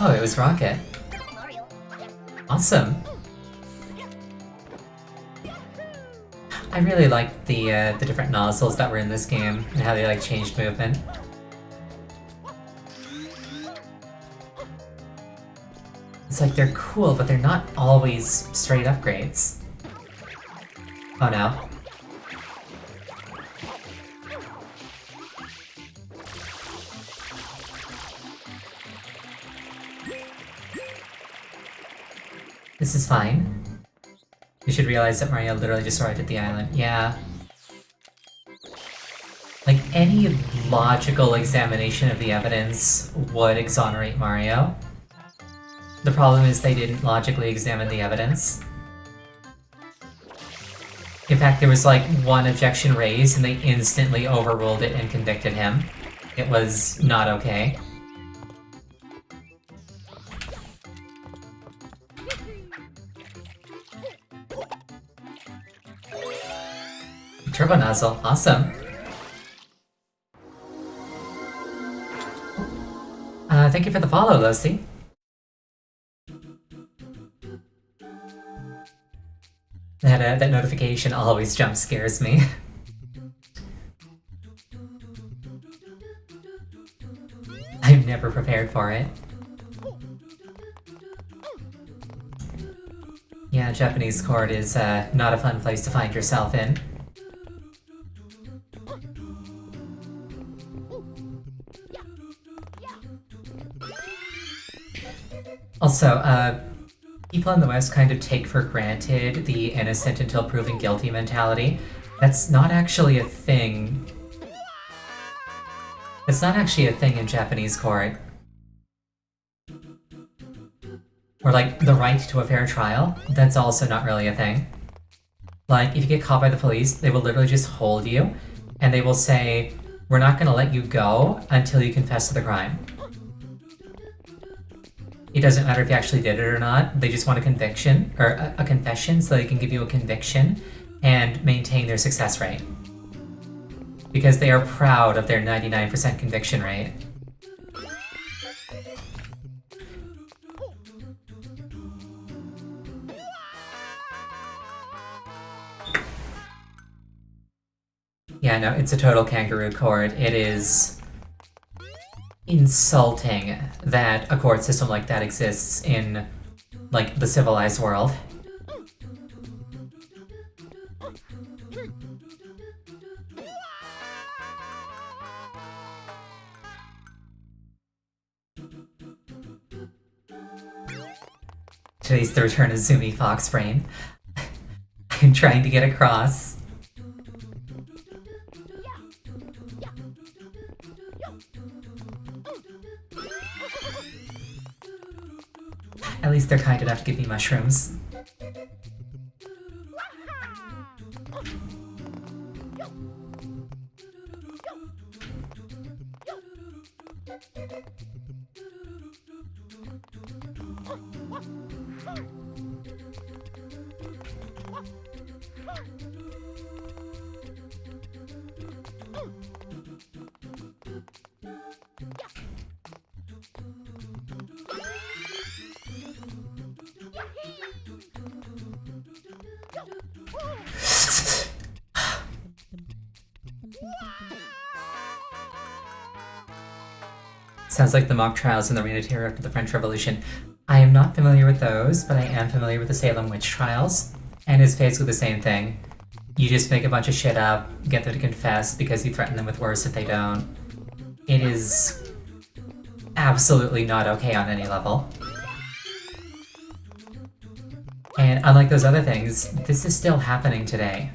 Oh, it was Rocket. Awesome. I really liked the different nozzles that were in this game and how they like changed movement. It's like they're cool, but they're not always straight upgrades. Oh no. This is fine. You should realize that Mario literally just arrived at the island. Yeah. Like, any logical examination of the evidence would exonerate Mario. The problem is they didn't logically examine the evidence. In fact, there was like one objection raised and they instantly overruled it and convicted him. It was not okay. Turbo nozzle, awesome. Thank you for the follow, Lucy. That notification always jump scares me. I'm never prepared for it. Yeah, Japanese court is not a fun place to find yourself in. Also, people in the West kind of take for granted the innocent until proven guilty mentality. That's not actually a thing. It's not actually a thing in Japanese court. Or like, the right to a fair trial, that's also not really a thing. Like, if you get caught by the police, they will literally just hold you, and they will say, we're not gonna let you go until you confess to the crime. It doesn't matter if you actually did it or not, they just want a conviction, or a confession, so they can give you a conviction and maintain their success rate. Because they are proud of their 99% conviction rate. Yeah, no, it's a total kangaroo court. It is insulting that a court system like that exists in, like, the civilized world. Today's the return of Zoomy Fox Brain. I'm trying to get across. At least they're kind enough to give me mushrooms. Sounds like the mock trials in the Reign of Terror after the French Revolution. I am not familiar with those, but I am familiar with the Salem witch trials, and it's basically the same thing. You just make a bunch of shit up, get them to confess because you threaten them with worse if they don't. It is absolutely not okay on any level. And unlike those other things, this is still happening today.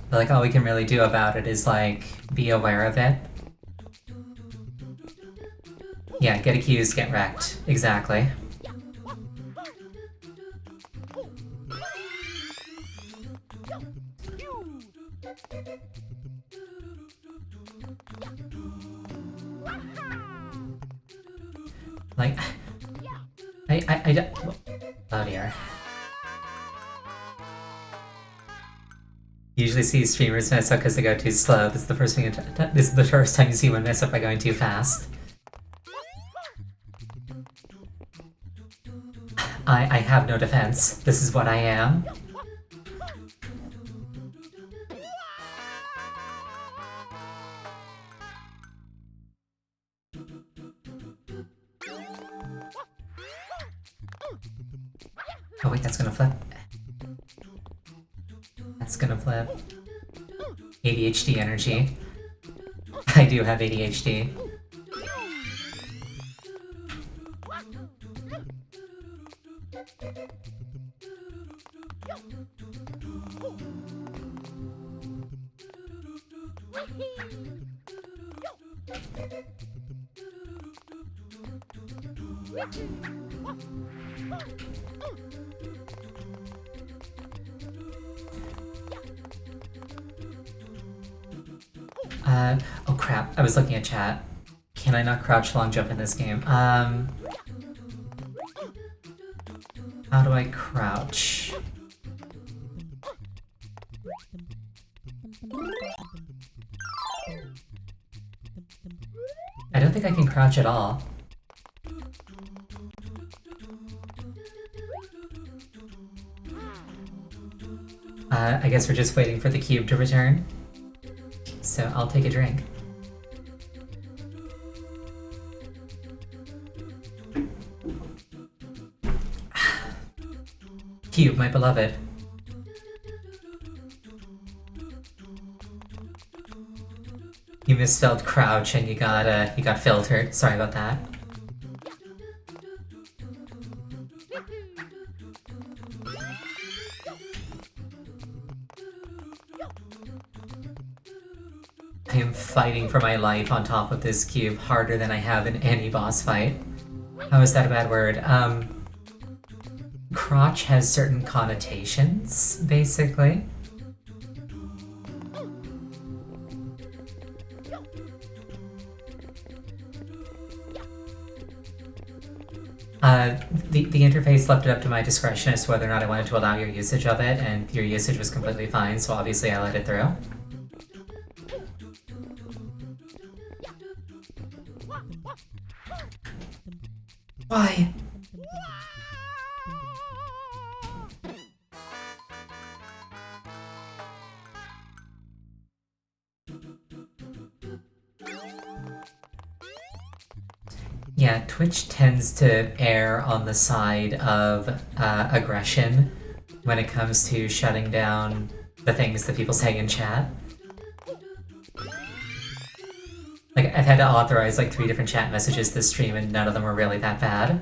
But like all we can really do about it is like be aware of it. Yeah, get accused, get wrecked. Exactly. Like, I don't. Oh dear. Usually see streamers mess up because they go too slow. This is the first thing. This is the first time you see one mess up by going too fast. I have no defense. This is what I am. Oh wait, that's gonna flip. That's gonna flip. ADHD energy. I do have ADHD. Oh crap, I was looking at chat. Can I not crouch long jump in this game? How do I crouch? I don't think I can crouch at all. I guess we're just waiting for the cube to return. So I'll take a drink. Cube, my beloved. You misspelled crouch and you got filtered. Sorry about that. I am fighting for my life on top of this cube harder than I have in any boss fight. How is that a bad word? Crotch has certain connotations, basically. The interface left it up to my discretion as to whether or not I wanted to allow your usage of it, and your usage was completely fine, so obviously I let it through. Why? Yeah, Twitch tends to err on the side of aggression when it comes to shutting down the things that people say in chat. Like, I've had to authorize like 3 different chat messages this stream and none of them were really that bad.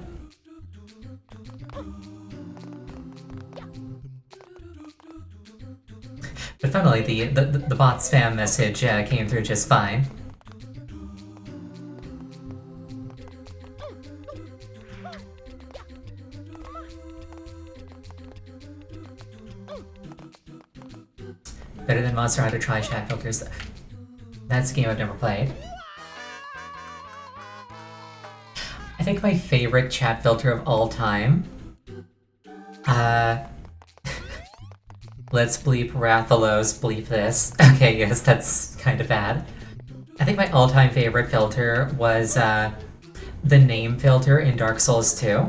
But funnily, the bot spam message came through just fine. Better than Monster Hunter Try chat filters. That's a game I've never played. I think my favorite chat filter of all time. Let's bleep Rathalos, bleep this. Okay, yes, that's kind of bad. I think my all-time favorite filter was the name filter in Dark Souls 2,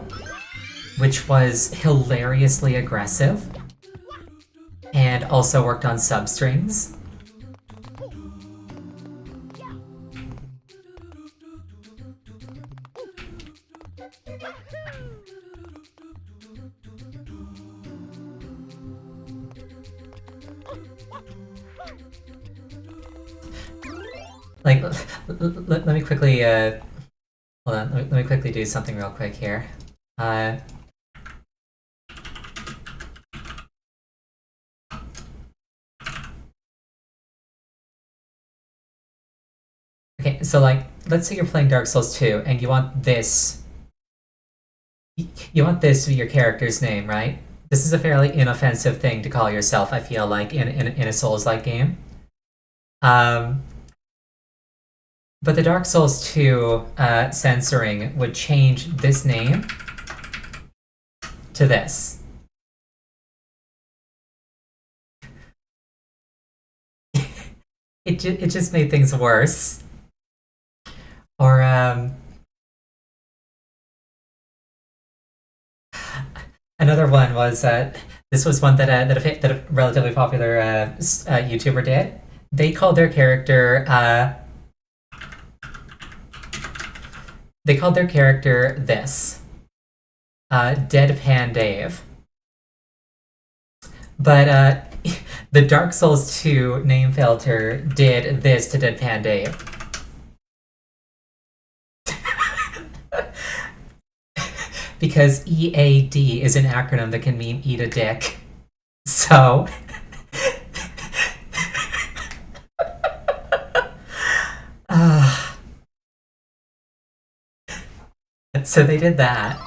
which was hilariously aggressive and also worked on substrings. Like, let me quickly, hold on, let me quickly do something real quick here. Okay, so like, let's say you're playing Dark Souls 2 and you want this to be your character's name, right? This is a fairly inoffensive thing to call yourself, I feel like, in a Souls-like game. But the Dark Souls 2 censoring would change this name to this. It just made things worse. Or, another one was, this was one that a relatively popular YouTuber did. They called their character, this. Deadpan Dave. But, the Dark Souls 2 name filter did this to Deadpan Dave. Because EAD is an acronym that can mean eat a dick. So... so they did that.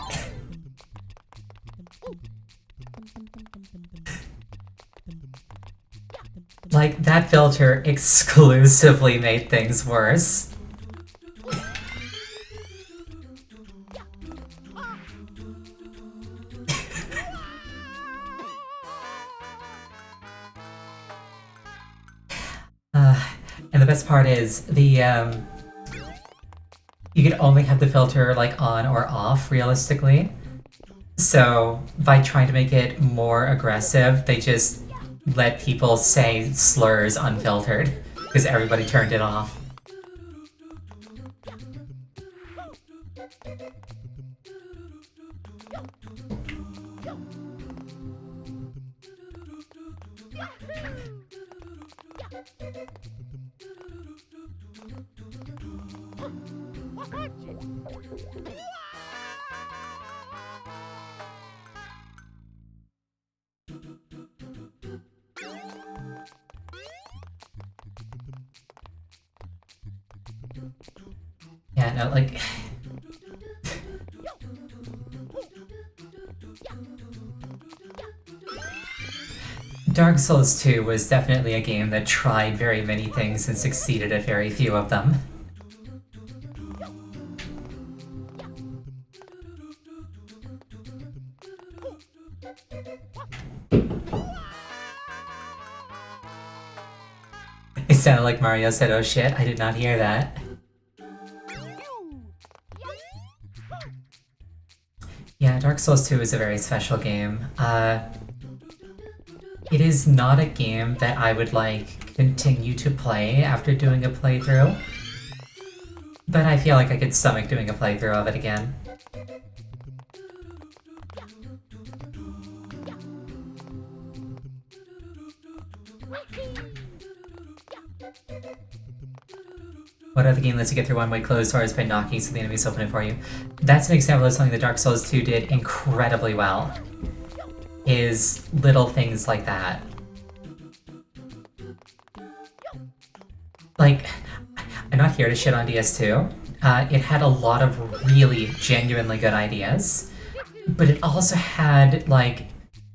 Like, that filter exclusively made things worse. And the best part is, you could only have the filter, like, on or off, realistically. So, by trying to make it more aggressive, they just let people say slurs unfiltered, because everybody turned it off. Yeah, no, like... Dark Souls 2 was definitely a game that tried very many things and succeeded at very few of them. It sounded like Mario said, "Oh shit, I did not hear that." Yeah, Dark Souls 2 is a very special game. It is not a game that I would, like, continue to play after doing a playthrough. But I feel like I could stomach doing a playthrough of it again. What other game lets you get through one-way closed doors by knocking so the enemies open it for you? That's an example of something that Dark Souls 2 did incredibly well. Is little things like that. Like, I'm not here to shit on DS2. It had a lot of really genuinely good ideas, but it also had, like,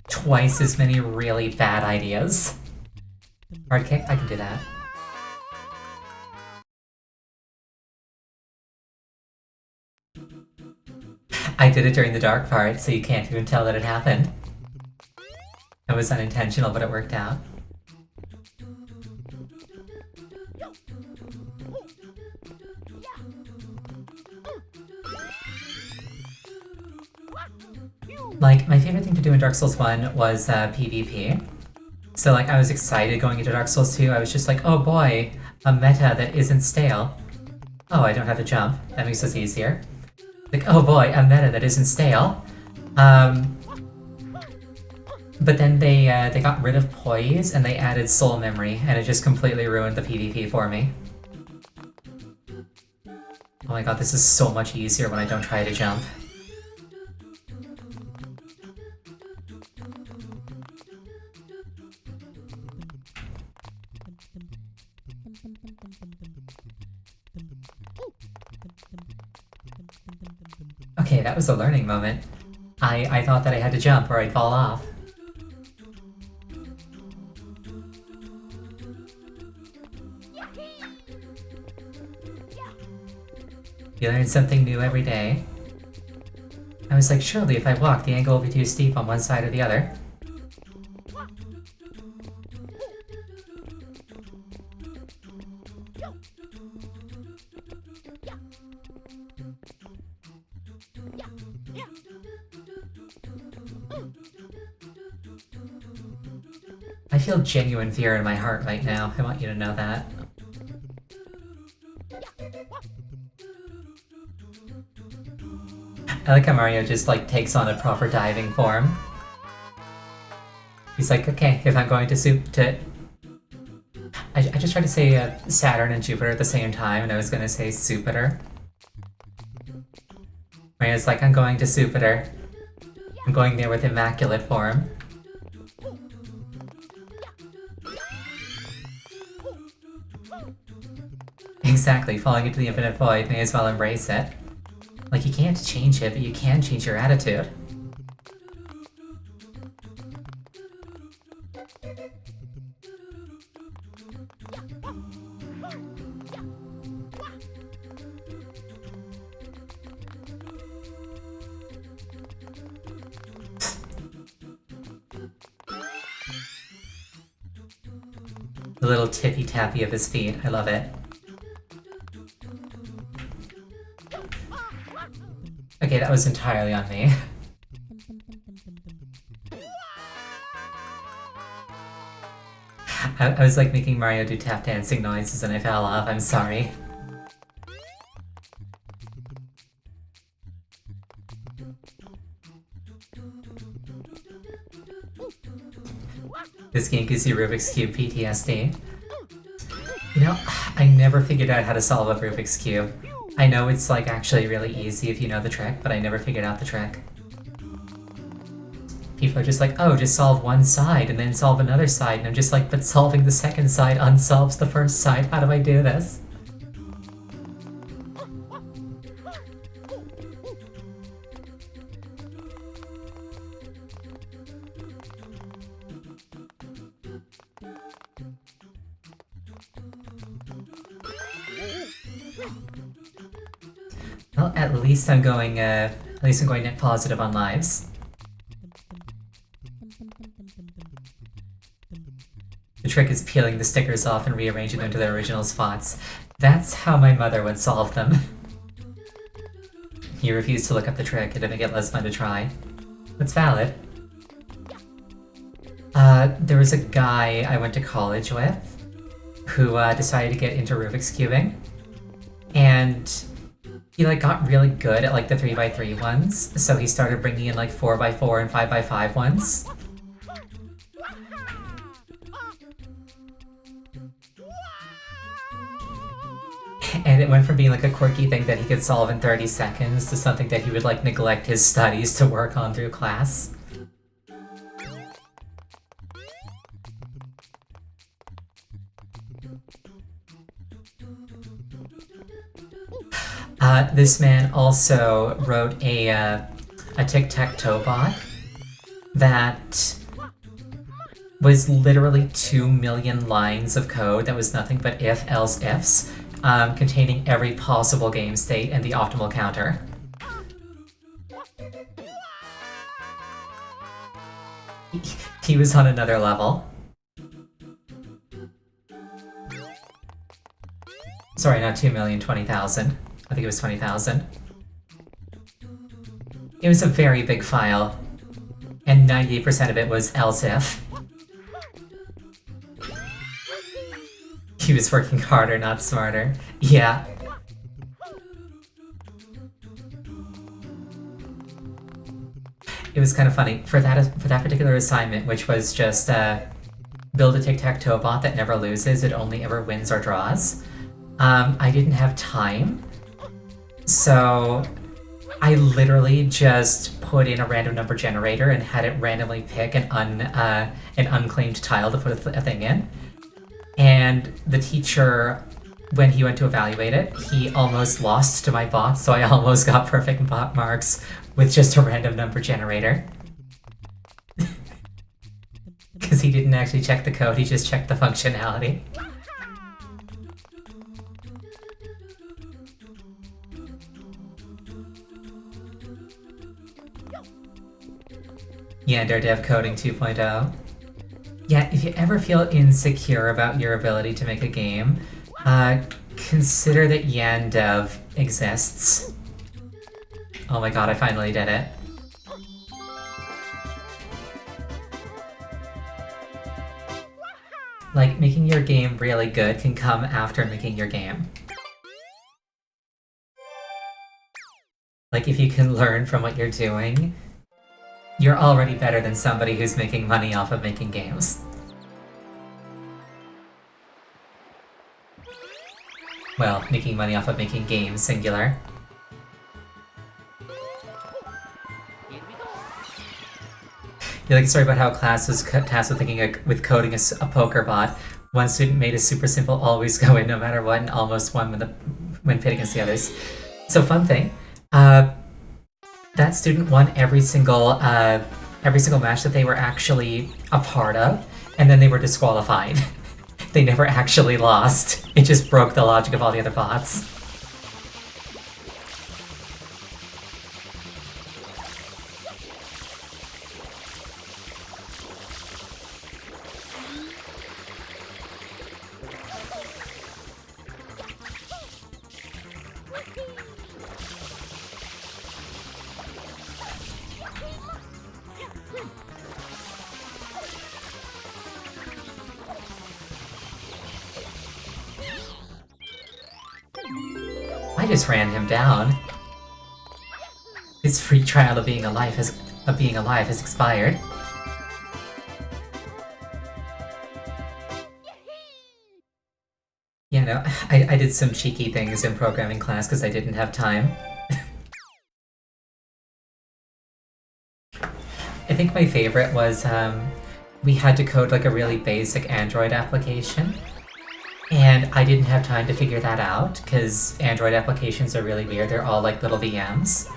twice as many really bad ideas. Hard kick? I can do that. I did it during the dark part, so you can't even tell that it happened. It was unintentional, but it worked out. Like, my favorite thing to do in Dark Souls 1 was PvP. So, like, I was excited going into Dark Souls 2. I was just like, oh boy, a meta that isn't stale. Oh, I don't have to jump. That makes this easier. Like, oh boy, a meta that isn't stale. But then they got rid of poise and they added soul memory, and it just completely ruined the PvP for me. Oh my god, this is so much easier when I don't try to jump. Okay, that was a learning moment. I thought that I had to jump or I'd fall off. You learn something new every day. I was like, surely if I walk, the angle will be too steep on one side or the other. I feel genuine fear in my heart right now. I want you to know that. I like how Mario just like takes on a proper diving form. He's like, okay, if I'm going to I just tried to say Saturn and Jupiter at the same time, and I was gonna say Supiter. Mario's like, I'm going to Supiter. I'm going there with immaculate form. Exactly, falling into the infinite void, may as well embrace it. Like, you can't change it, but you can change your attitude. The little tippy-tappy of his feet, I love it. Okay, that was entirely on me. I was like making Mario do tap dancing noises and I fell off, I'm sorry. This game gives you Rubik's Cube PTSD. You know, I never figured out how to solve a Rubik's Cube. I know it's like actually really easy if you know the trick, but I never figured out the trick. People are just like, oh, just solve one side and then solve another side, and I'm just like, but solving the second side unsolves the first side, how do I do this? Well, at least I'm going net positive on lives. The trick is peeling the stickers off and rearranging them to their original spots. That's how my mother would solve them. He refused to look up the trick and to make it less fun to try. That's valid. There was a guy I went to college with who decided to get into Rubik's Cubing. And he like got really good at like the 3x3 ones, so he started bringing in like 4x4 and 5x5 ones. And it went from being like a quirky thing that he could solve in 30 seconds to something that he would like neglect his studies to work on through class. This man also wrote a tic-tac-toe bot that was literally 2 million lines of code that was nothing but if, else, ifs, containing every possible game state and the optimal counter. He was on another level. Sorry, not 2 million, 20,000. I think it was 20,000. It was a very big file, and 98% of it was else if. He was working harder, not smarter. Yeah. It was kind of funny. For that particular assignment, which was just build a tic-tac-toe bot that never loses, it only ever wins or draws, I didn't have time. So I literally just put in a random number generator and had it randomly pick an unclaimed tile to put a thing in. And the teacher, when he went to evaluate it, he almost lost to my bot, so I almost got perfect bot marks with just a random number generator. Because he didn't actually check the code, he just checked the functionality. Yander Dev Coding 2.0. Yeah, if you ever feel insecure about your ability to make a game, consider that Yandev exists. Oh my god, I finally did it. Like, making your game really good can come after making your game. Like, if you can learn from what you're doing, you're already better than somebody who's making money off of making games. Well, making money off of making games, singular. You like a story about how a class was tasked with coding a poker bot. One student made a super simple always go in no matter what and almost won when pitted against the others. So fun thing, that student won every single match that they were actually a part of, and then they were disqualified. They never actually lost. It just broke the logic of all the other bots. I just ran him down. His free trial of being alive has expired. Yeah, no, I did some cheeky things in programming class because I didn't have time. I think my favorite was we had to code like a really basic Android application. And I didn't have time to figure that out, because Android applications are really weird. They're all like little VMs.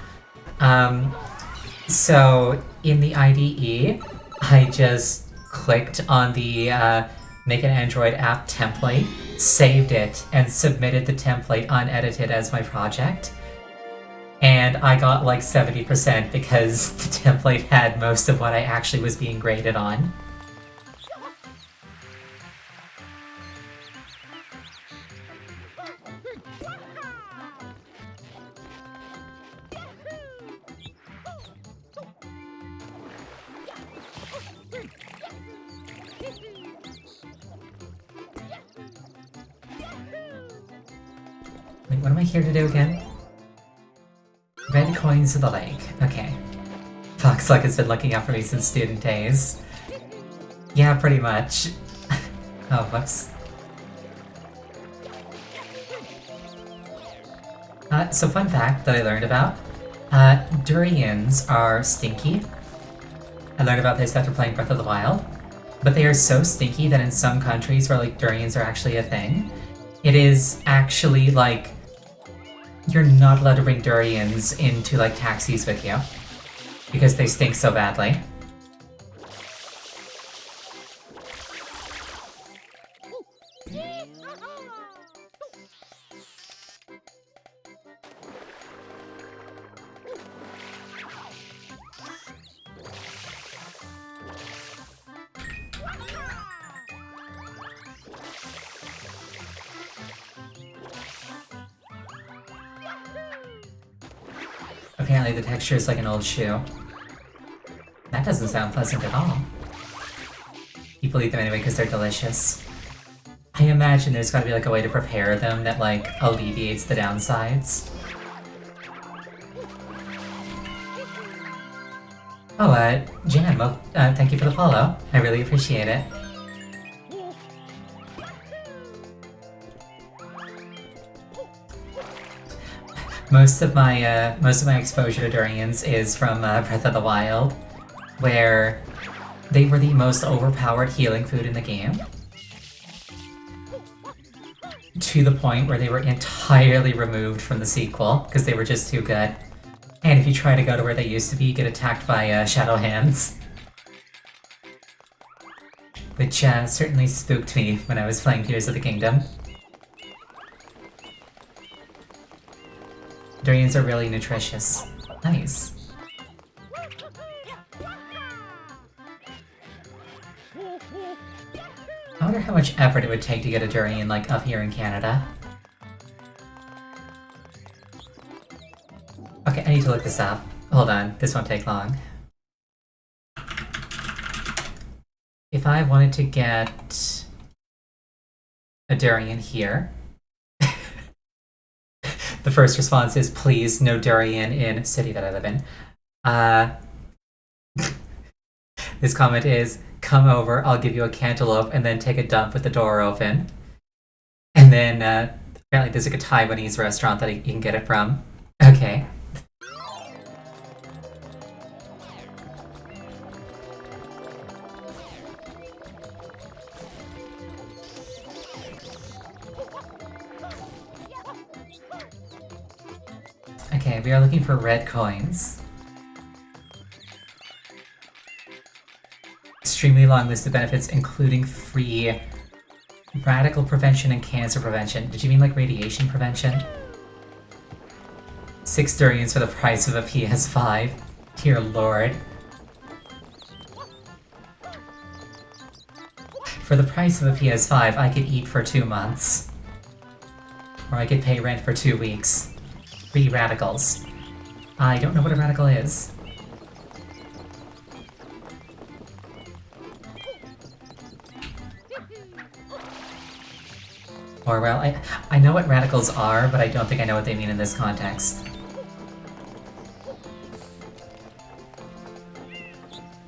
So in the IDE, I just clicked on the Make an Android app template, saved it, and submitted the template unedited as my project. And I got like 70% because the template had most of what I actually was being graded on. Wait, what am I here to do again? Red coins to the lake. Okay. Foxluck has been looking out for me since student days. Yeah, pretty much. Oh, whoops. So fun fact that I learned about, durians are stinky. I learned about this after playing Breath of the Wild. But they are so stinky that in some countries where like durians are actually a thing, it is actually like you're not allowed to bring durians into like taxis with you because they stink so badly. Apparently the texture is like an old shoe. That doesn't sound pleasant at all. People eat them anyway because they're delicious. I imagine there's gotta be like a way to prepare them that like alleviates the downsides. Oh, Jan, well, thank you for the follow. I really appreciate it. Most of my exposure to durians is from Breath of the Wild, where they were the most overpowered healing food in the game. To the point where they were entirely removed from the sequel, because they were just too good. And if you try to go to where they used to be, you get attacked by Shadow Hands. Which certainly spooked me when I was playing Tears of the Kingdom. Durians are really nutritious. Nice. I wonder how much effort it would take to get a durian, like, up here in Canada. Okay, I need to look this up. Hold on, this won't take long. If I wanted to get a durian here, the first response is, please, no durian in city that I live in. This comment is, come over, I'll give you a cantaloupe, and then take a dump with the door open. And then, apparently there's like a Taiwanese restaurant that you can get it from. Okay. Okay, we are looking for red coins. Extremely long list of benefits, including free radical prevention and cancer prevention. Did you mean like radiation prevention? 6 durians for the price of a PS5. Dear lord. For the price of a PS5, I could eat for 2 months. Or I could pay rent for 2 weeks. 3 radicals. I don't know what a radical is. Or, well, I know what radicals are, but I don't think I know what they mean in this context.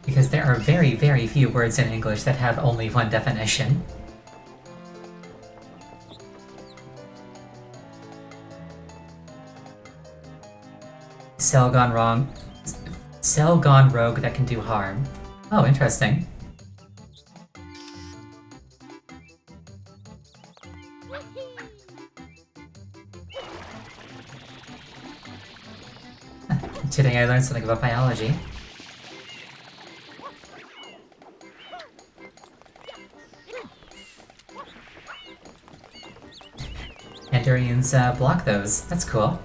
Because there are very, very few words in English that have only one definition. Cell gone wrong. Cell gone rogue that can do harm. Oh, interesting. Today I learned something about biology. And durians block those. That's cool.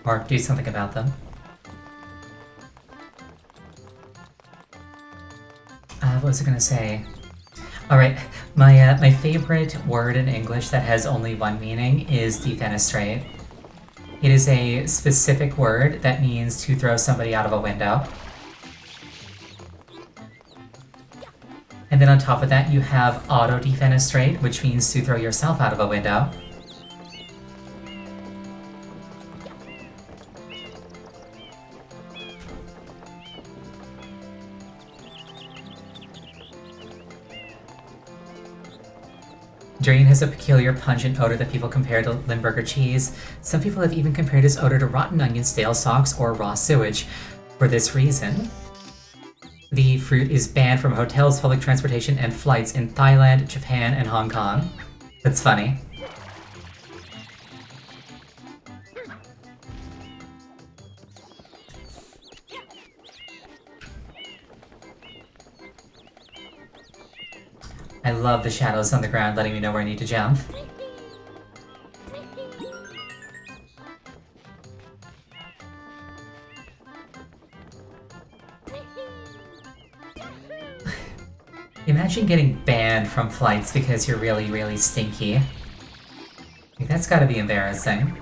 Or do something about them. What was I gonna say? Alright, my favorite word in English that has only one meaning is defenestrate. It is a specific word that means to throw somebody out of a window. And then on top of that you have auto-defenestrate, which means to throw yourself out of a window. Durian has a peculiar pungent odor that people compare to Limburger cheese. Some people have even compared its odor to rotten onions, stale socks, or raw sewage. For this reason, the fruit is banned from hotels, public transportation, and flights in Thailand, Japan, and Hong Kong. That's funny. I love the shadows on the ground letting me know where I need to jump. Imagine getting banned from flights because you're really, really stinky. Like, that's gotta be embarrassing.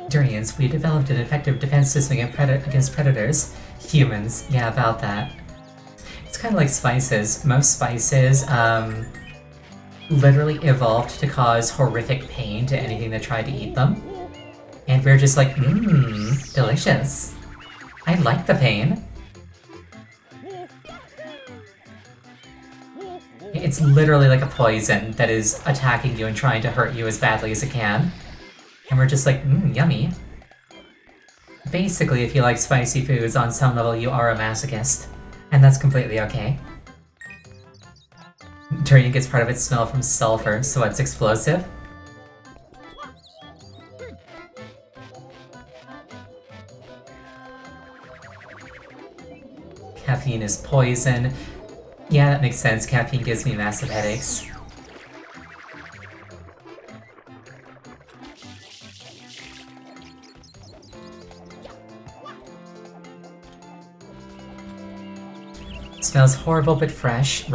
Durians, we developed an effective defense system against predators. Humans, yeah, about that. It's kind of like spices. Most spices, literally evolved to cause horrific pain to anything that tried to eat them. And we're just like, mmm, delicious. I like the pain. It's literally like a poison that is attacking you and trying to hurt you as badly as it can. And we're just like, mmm, yummy. Basically, if you like spicy foods, on some level you are a masochist. And that's completely okay. Durian gets part of its smell from sulfur, so it's explosive. Caffeine is poison. Yeah, that makes sense. Caffeine gives me massive headaches. Smells horrible but fresh.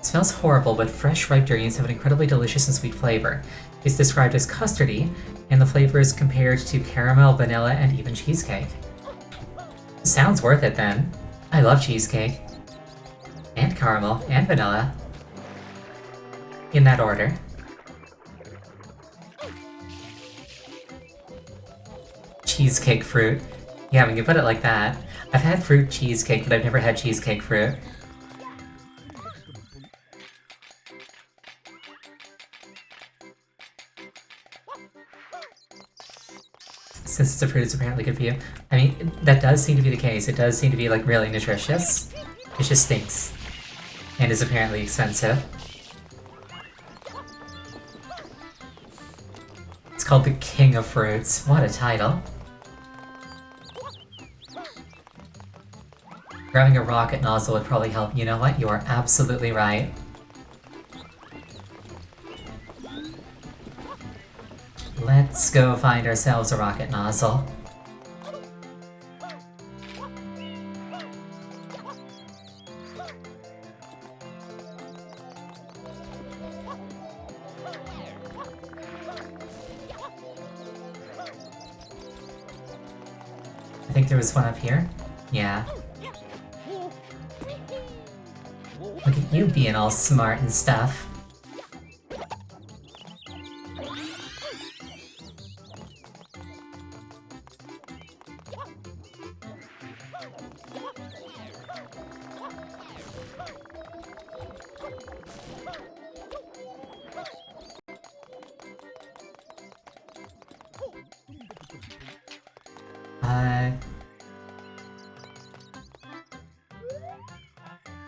Smells horrible, but fresh ripe durians have an incredibly delicious and sweet flavor. It's described as custardy, and the flavor is compared to caramel, vanilla, and even cheesecake. Sounds worth it then. I love cheesecake. And caramel, and vanilla. In that order. Cheesecake fruit. Yeah, when you put it like that. I've had fruit cheesecake, but I've never had cheesecake fruit. Since it's a fruit, it's apparently good for you. I mean, that does seem to be the case. It does seem to be, like, really nutritious. It just stinks. And is apparently expensive. It's called the King of Fruits. What a title. Grabbing a rocket nozzle would probably help. You know what? You are absolutely right. Let's go find ourselves a rocket nozzle. I think there was one up here. Yeah. Look at you being all smart and stuff.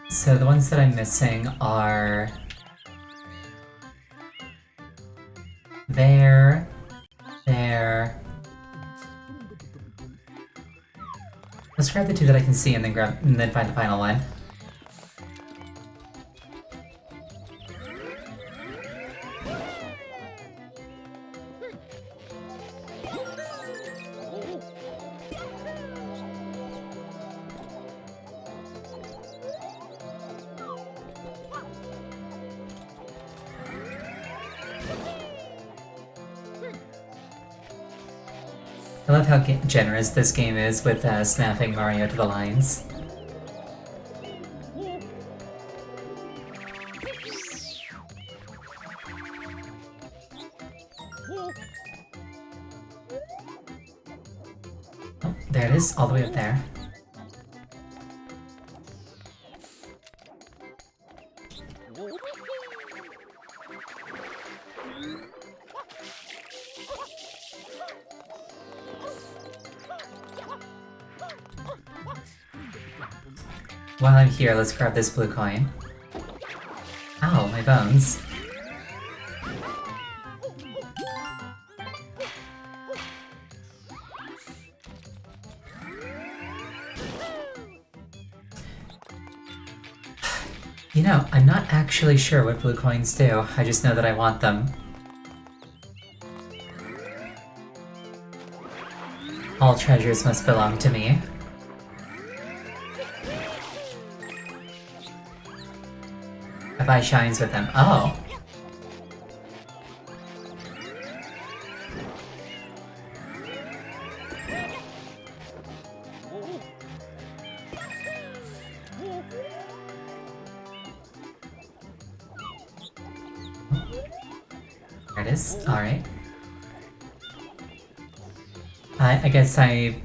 So the ones that I'm missing are... there... Let's grab the two that I can see and then find the final one. I love how generous this game is with snapping Mario to the lines. Oh, there it is, all the way up there. While I'm here, let's grab this blue coin. Ow, my bones. You know, I'm not actually sure what blue coins do, I just know that I want them. All treasures must belong to me. I buy shines with them. Oh! There it is. Alright. I guess I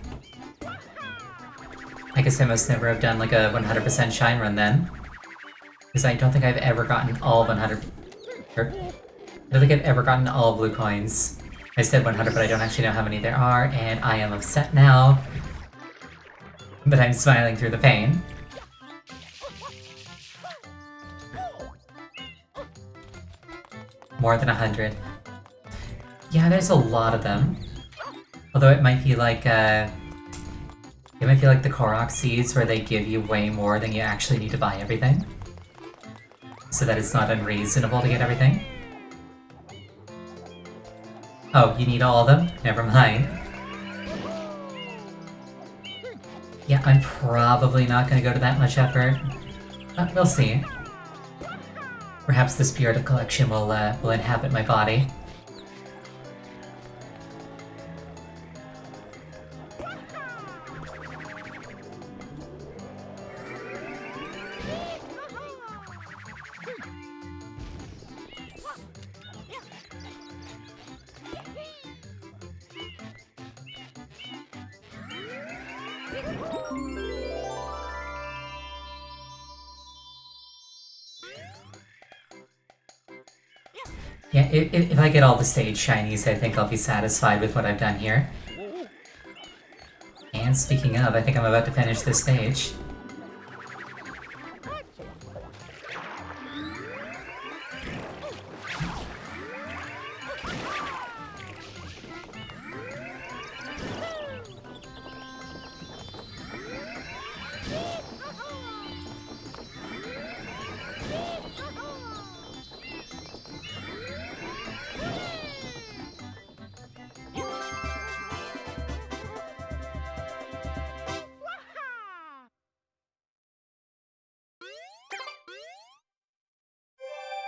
must never have done like a 100% shine run then. Because I don't think I've ever gotten all 100... I don't think I've ever gotten all blue coins. I said 100, but I don't actually know how many there are, and I am upset now. But I'm smiling through the pain. More than 100. Yeah, there's a lot of them. Although it might be like, the Korok seeds where they give you way more than you actually need to buy everything. So that it's not unreasonable to get everything. Oh, you need all of them? Never mind. Yeah, I'm probably not gonna go to that much effort. But we'll see. Perhaps the spirit of collection will inhabit my body. Yeah, if I get all the stage shinies, I think I'll be satisfied with what I've done here. And speaking of, I think I'm about to finish this stage.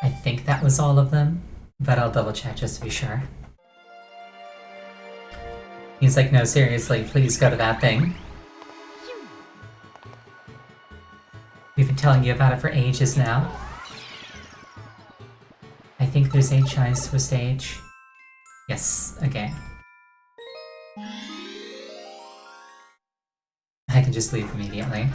I think that was all of them, but I'll double check just to be sure. He's like, no, seriously, please go to that thing. We've been telling you about it for ages now. I think there's 8 shines to a stage. Yes, okay. I can just leave immediately.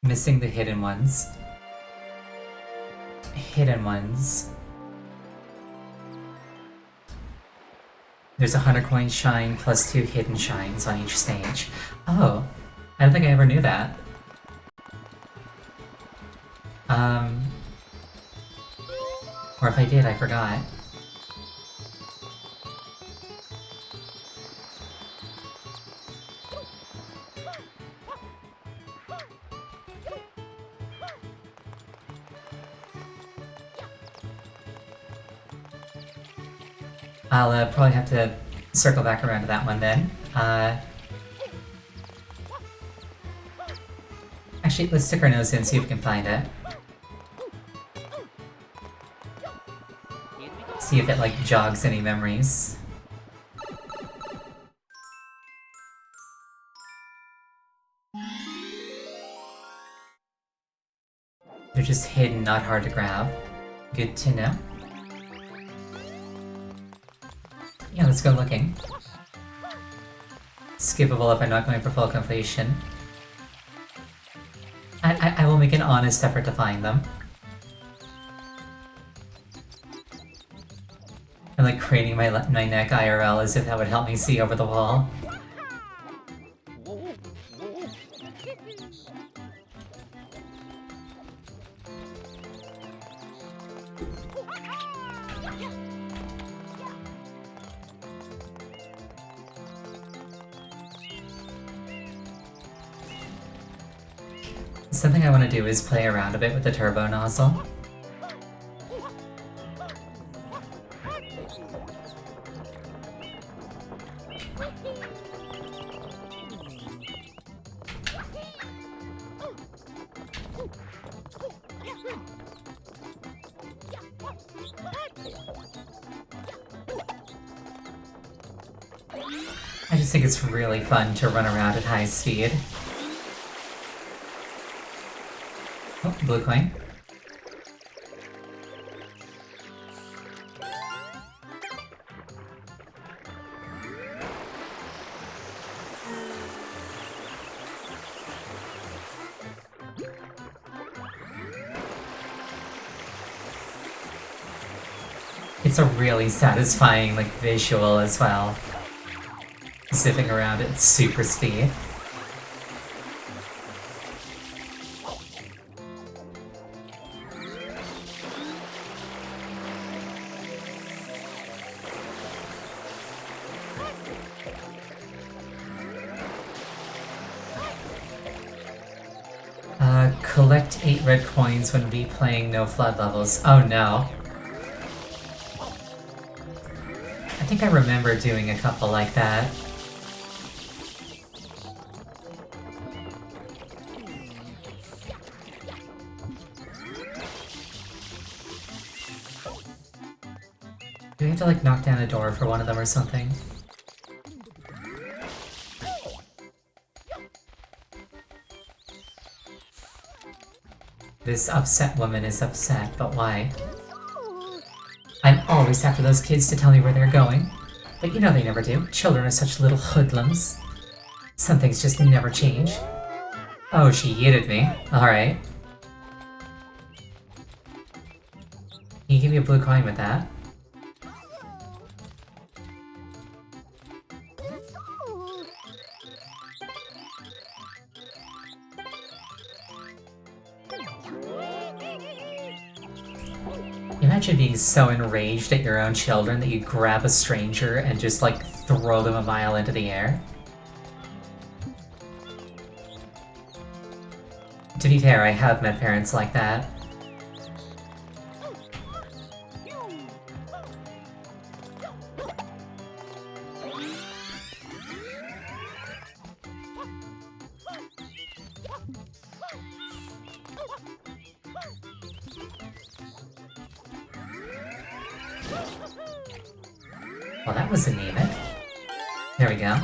Missing the hidden ones. Hidden ones. There's a 100 coin shine plus 2 hidden shines on each stage. Oh, I don't think I ever knew that. Or if I did, I forgot. I'll probably have to circle back around to that one then. Actually, let's stick our nose in and see if we can find it. See if it like jogs any memories. They're just hidden, not hard to grab. Good to know. Yeah, let's go looking. Skippable if I'm not going for full completion. I will make an honest effort to find them. I'm like craning my neck IRL as if that would help me see over the wall. Something I want to do is play around a bit with the turbo nozzle. I just think it's really fun to run around at high speed. Oh, blue coin. It's a really satisfying like visual as well. Zipping around at super speed. Collect 8 red coins when replaying no flood levels. Oh no. I think I remember doing a couple like that. Do we have to like knock down a door for one of them or something? This upset woman is upset, but why? I'm always after those kids to tell me where they're going. But you know they never do. Children are such little hoodlums. Some things just never change. Oh, she yeeted me. Alright. Can you give me a blue coin with that? Imagine being so enraged at your own children that you grab a stranger and just like throw them a mile into the air. To be fair, I have met parents like that. Well, that was anemic. There we go.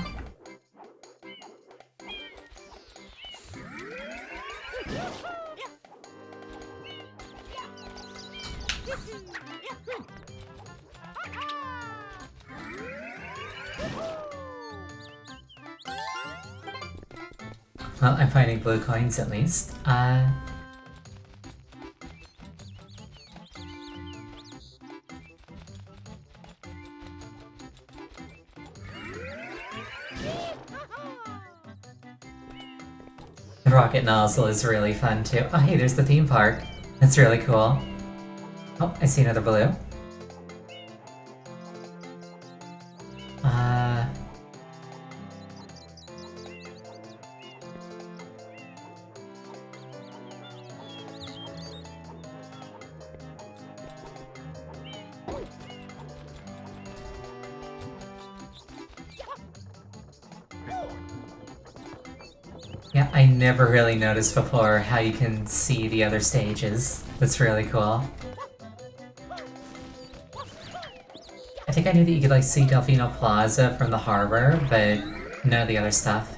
Well, I'm finding blue coins at least. The rocket nozzle is really fun too. Oh hey, there's the theme park. That's really cool. Oh, I see another blue. Yeah, I never really noticed before how you can see the other stages. That's really cool. I think I knew that you could like see Delfino Plaza from the harbor, but none of the other stuff.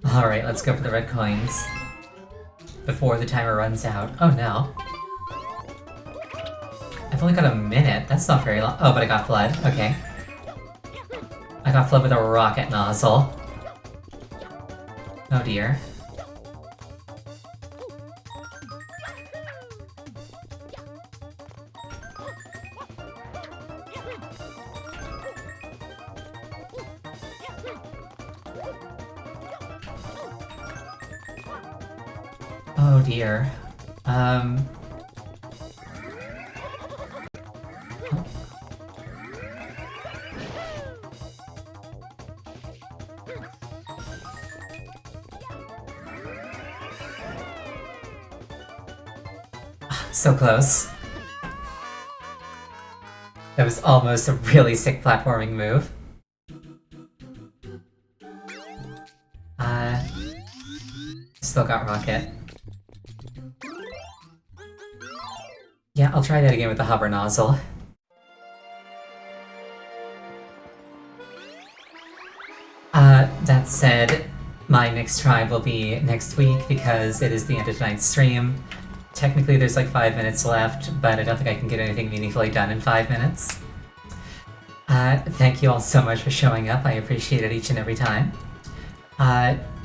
Alright, let's go for the red coins. Before the timer runs out. Oh no. I've only got a minute. That's not very long. Oh, but I got flood. Okay. I got flood with a rocket nozzle. Oh dear. Oh dear. So close. That was almost a really sick platforming move. Still got rocket. Yeah, I'll try that again with the hover nozzle. That said, my next try will be next week because it is the end of tonight's stream. Technically there's like 5 minutes left, but I don't think I can get anything meaningfully done in 5 minutes. Thank you all so much for showing up, I appreciate it each and every time.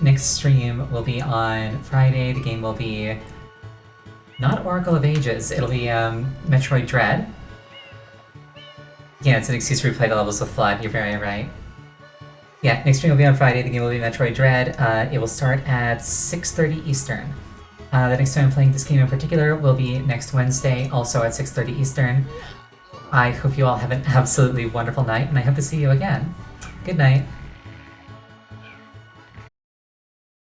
Next stream will be on Friday, the game will be not Oracle of Ages, it'll be Metroid Dread. Yeah, it's an excuse to replay the levels with Flood, you're very right. Yeah, next stream will be on Friday, the game will be Metroid Dread. It will start at 6:30 Eastern. The next time I'm playing this game in particular will be next Wednesday, also at 6:30 Eastern. I hope you all have an absolutely wonderful night, and I hope to see you again. Good night.